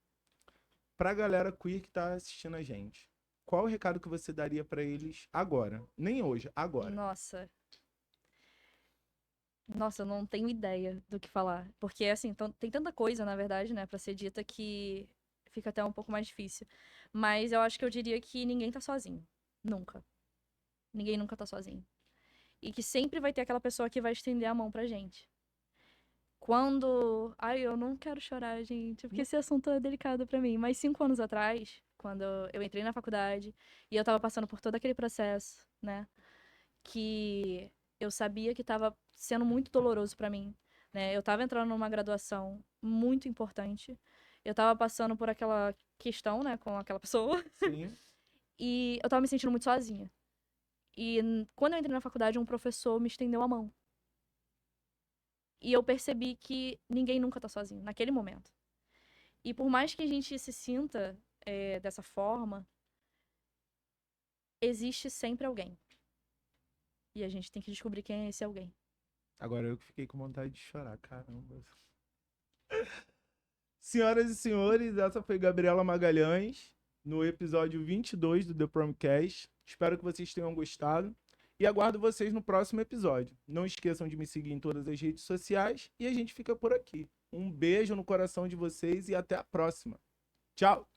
pra galera queer que tá assistindo a gente. Qual o recado que você daria pra eles agora? Nem hoje, agora. nossa. Nossa, eu não tenho ideia do que falar. Porque, assim, tem tanta coisa, na verdade, né, pra ser dita que fica até um pouco mais difícil. Mas eu acho que eu diria que ninguém tá sozinho. Nunca. Ninguém nunca tá sozinho. E que sempre vai ter aquela pessoa que vai estender a mão pra gente. Quando. Ai, eu não quero chorar, gente, porque esse assunto é delicado pra mim. Mas 5 anos atrás, quando eu entrei na faculdade e eu tava passando por todo aquele processo, né? Que eu sabia que tava sendo muito doloroso pra mim, né? Eu tava entrando numa graduação muito importante. Eu tava passando por aquela questão, né, com aquela pessoa. Sim. E eu tava me sentindo muito sozinha. E quando eu entrei na faculdade, um professor me estendeu a mão. E eu percebi que ninguém nunca tá sozinho, naquele momento. E por mais que a gente se sinta dessa forma, existe sempre alguém. E a gente tem que descobrir quem é esse alguém. Agora eu que fiquei com vontade de chorar, caramba. Senhoras e senhores, essa foi Gabriela Magalhães, no episódio 22 do The Promcast. Espero que vocês tenham gostado e aguardo vocês no próximo episódio. Não esqueçam de me seguir em todas as redes sociais e a gente fica por aqui. Um beijo no coração de vocês e até a próxima. Tchau!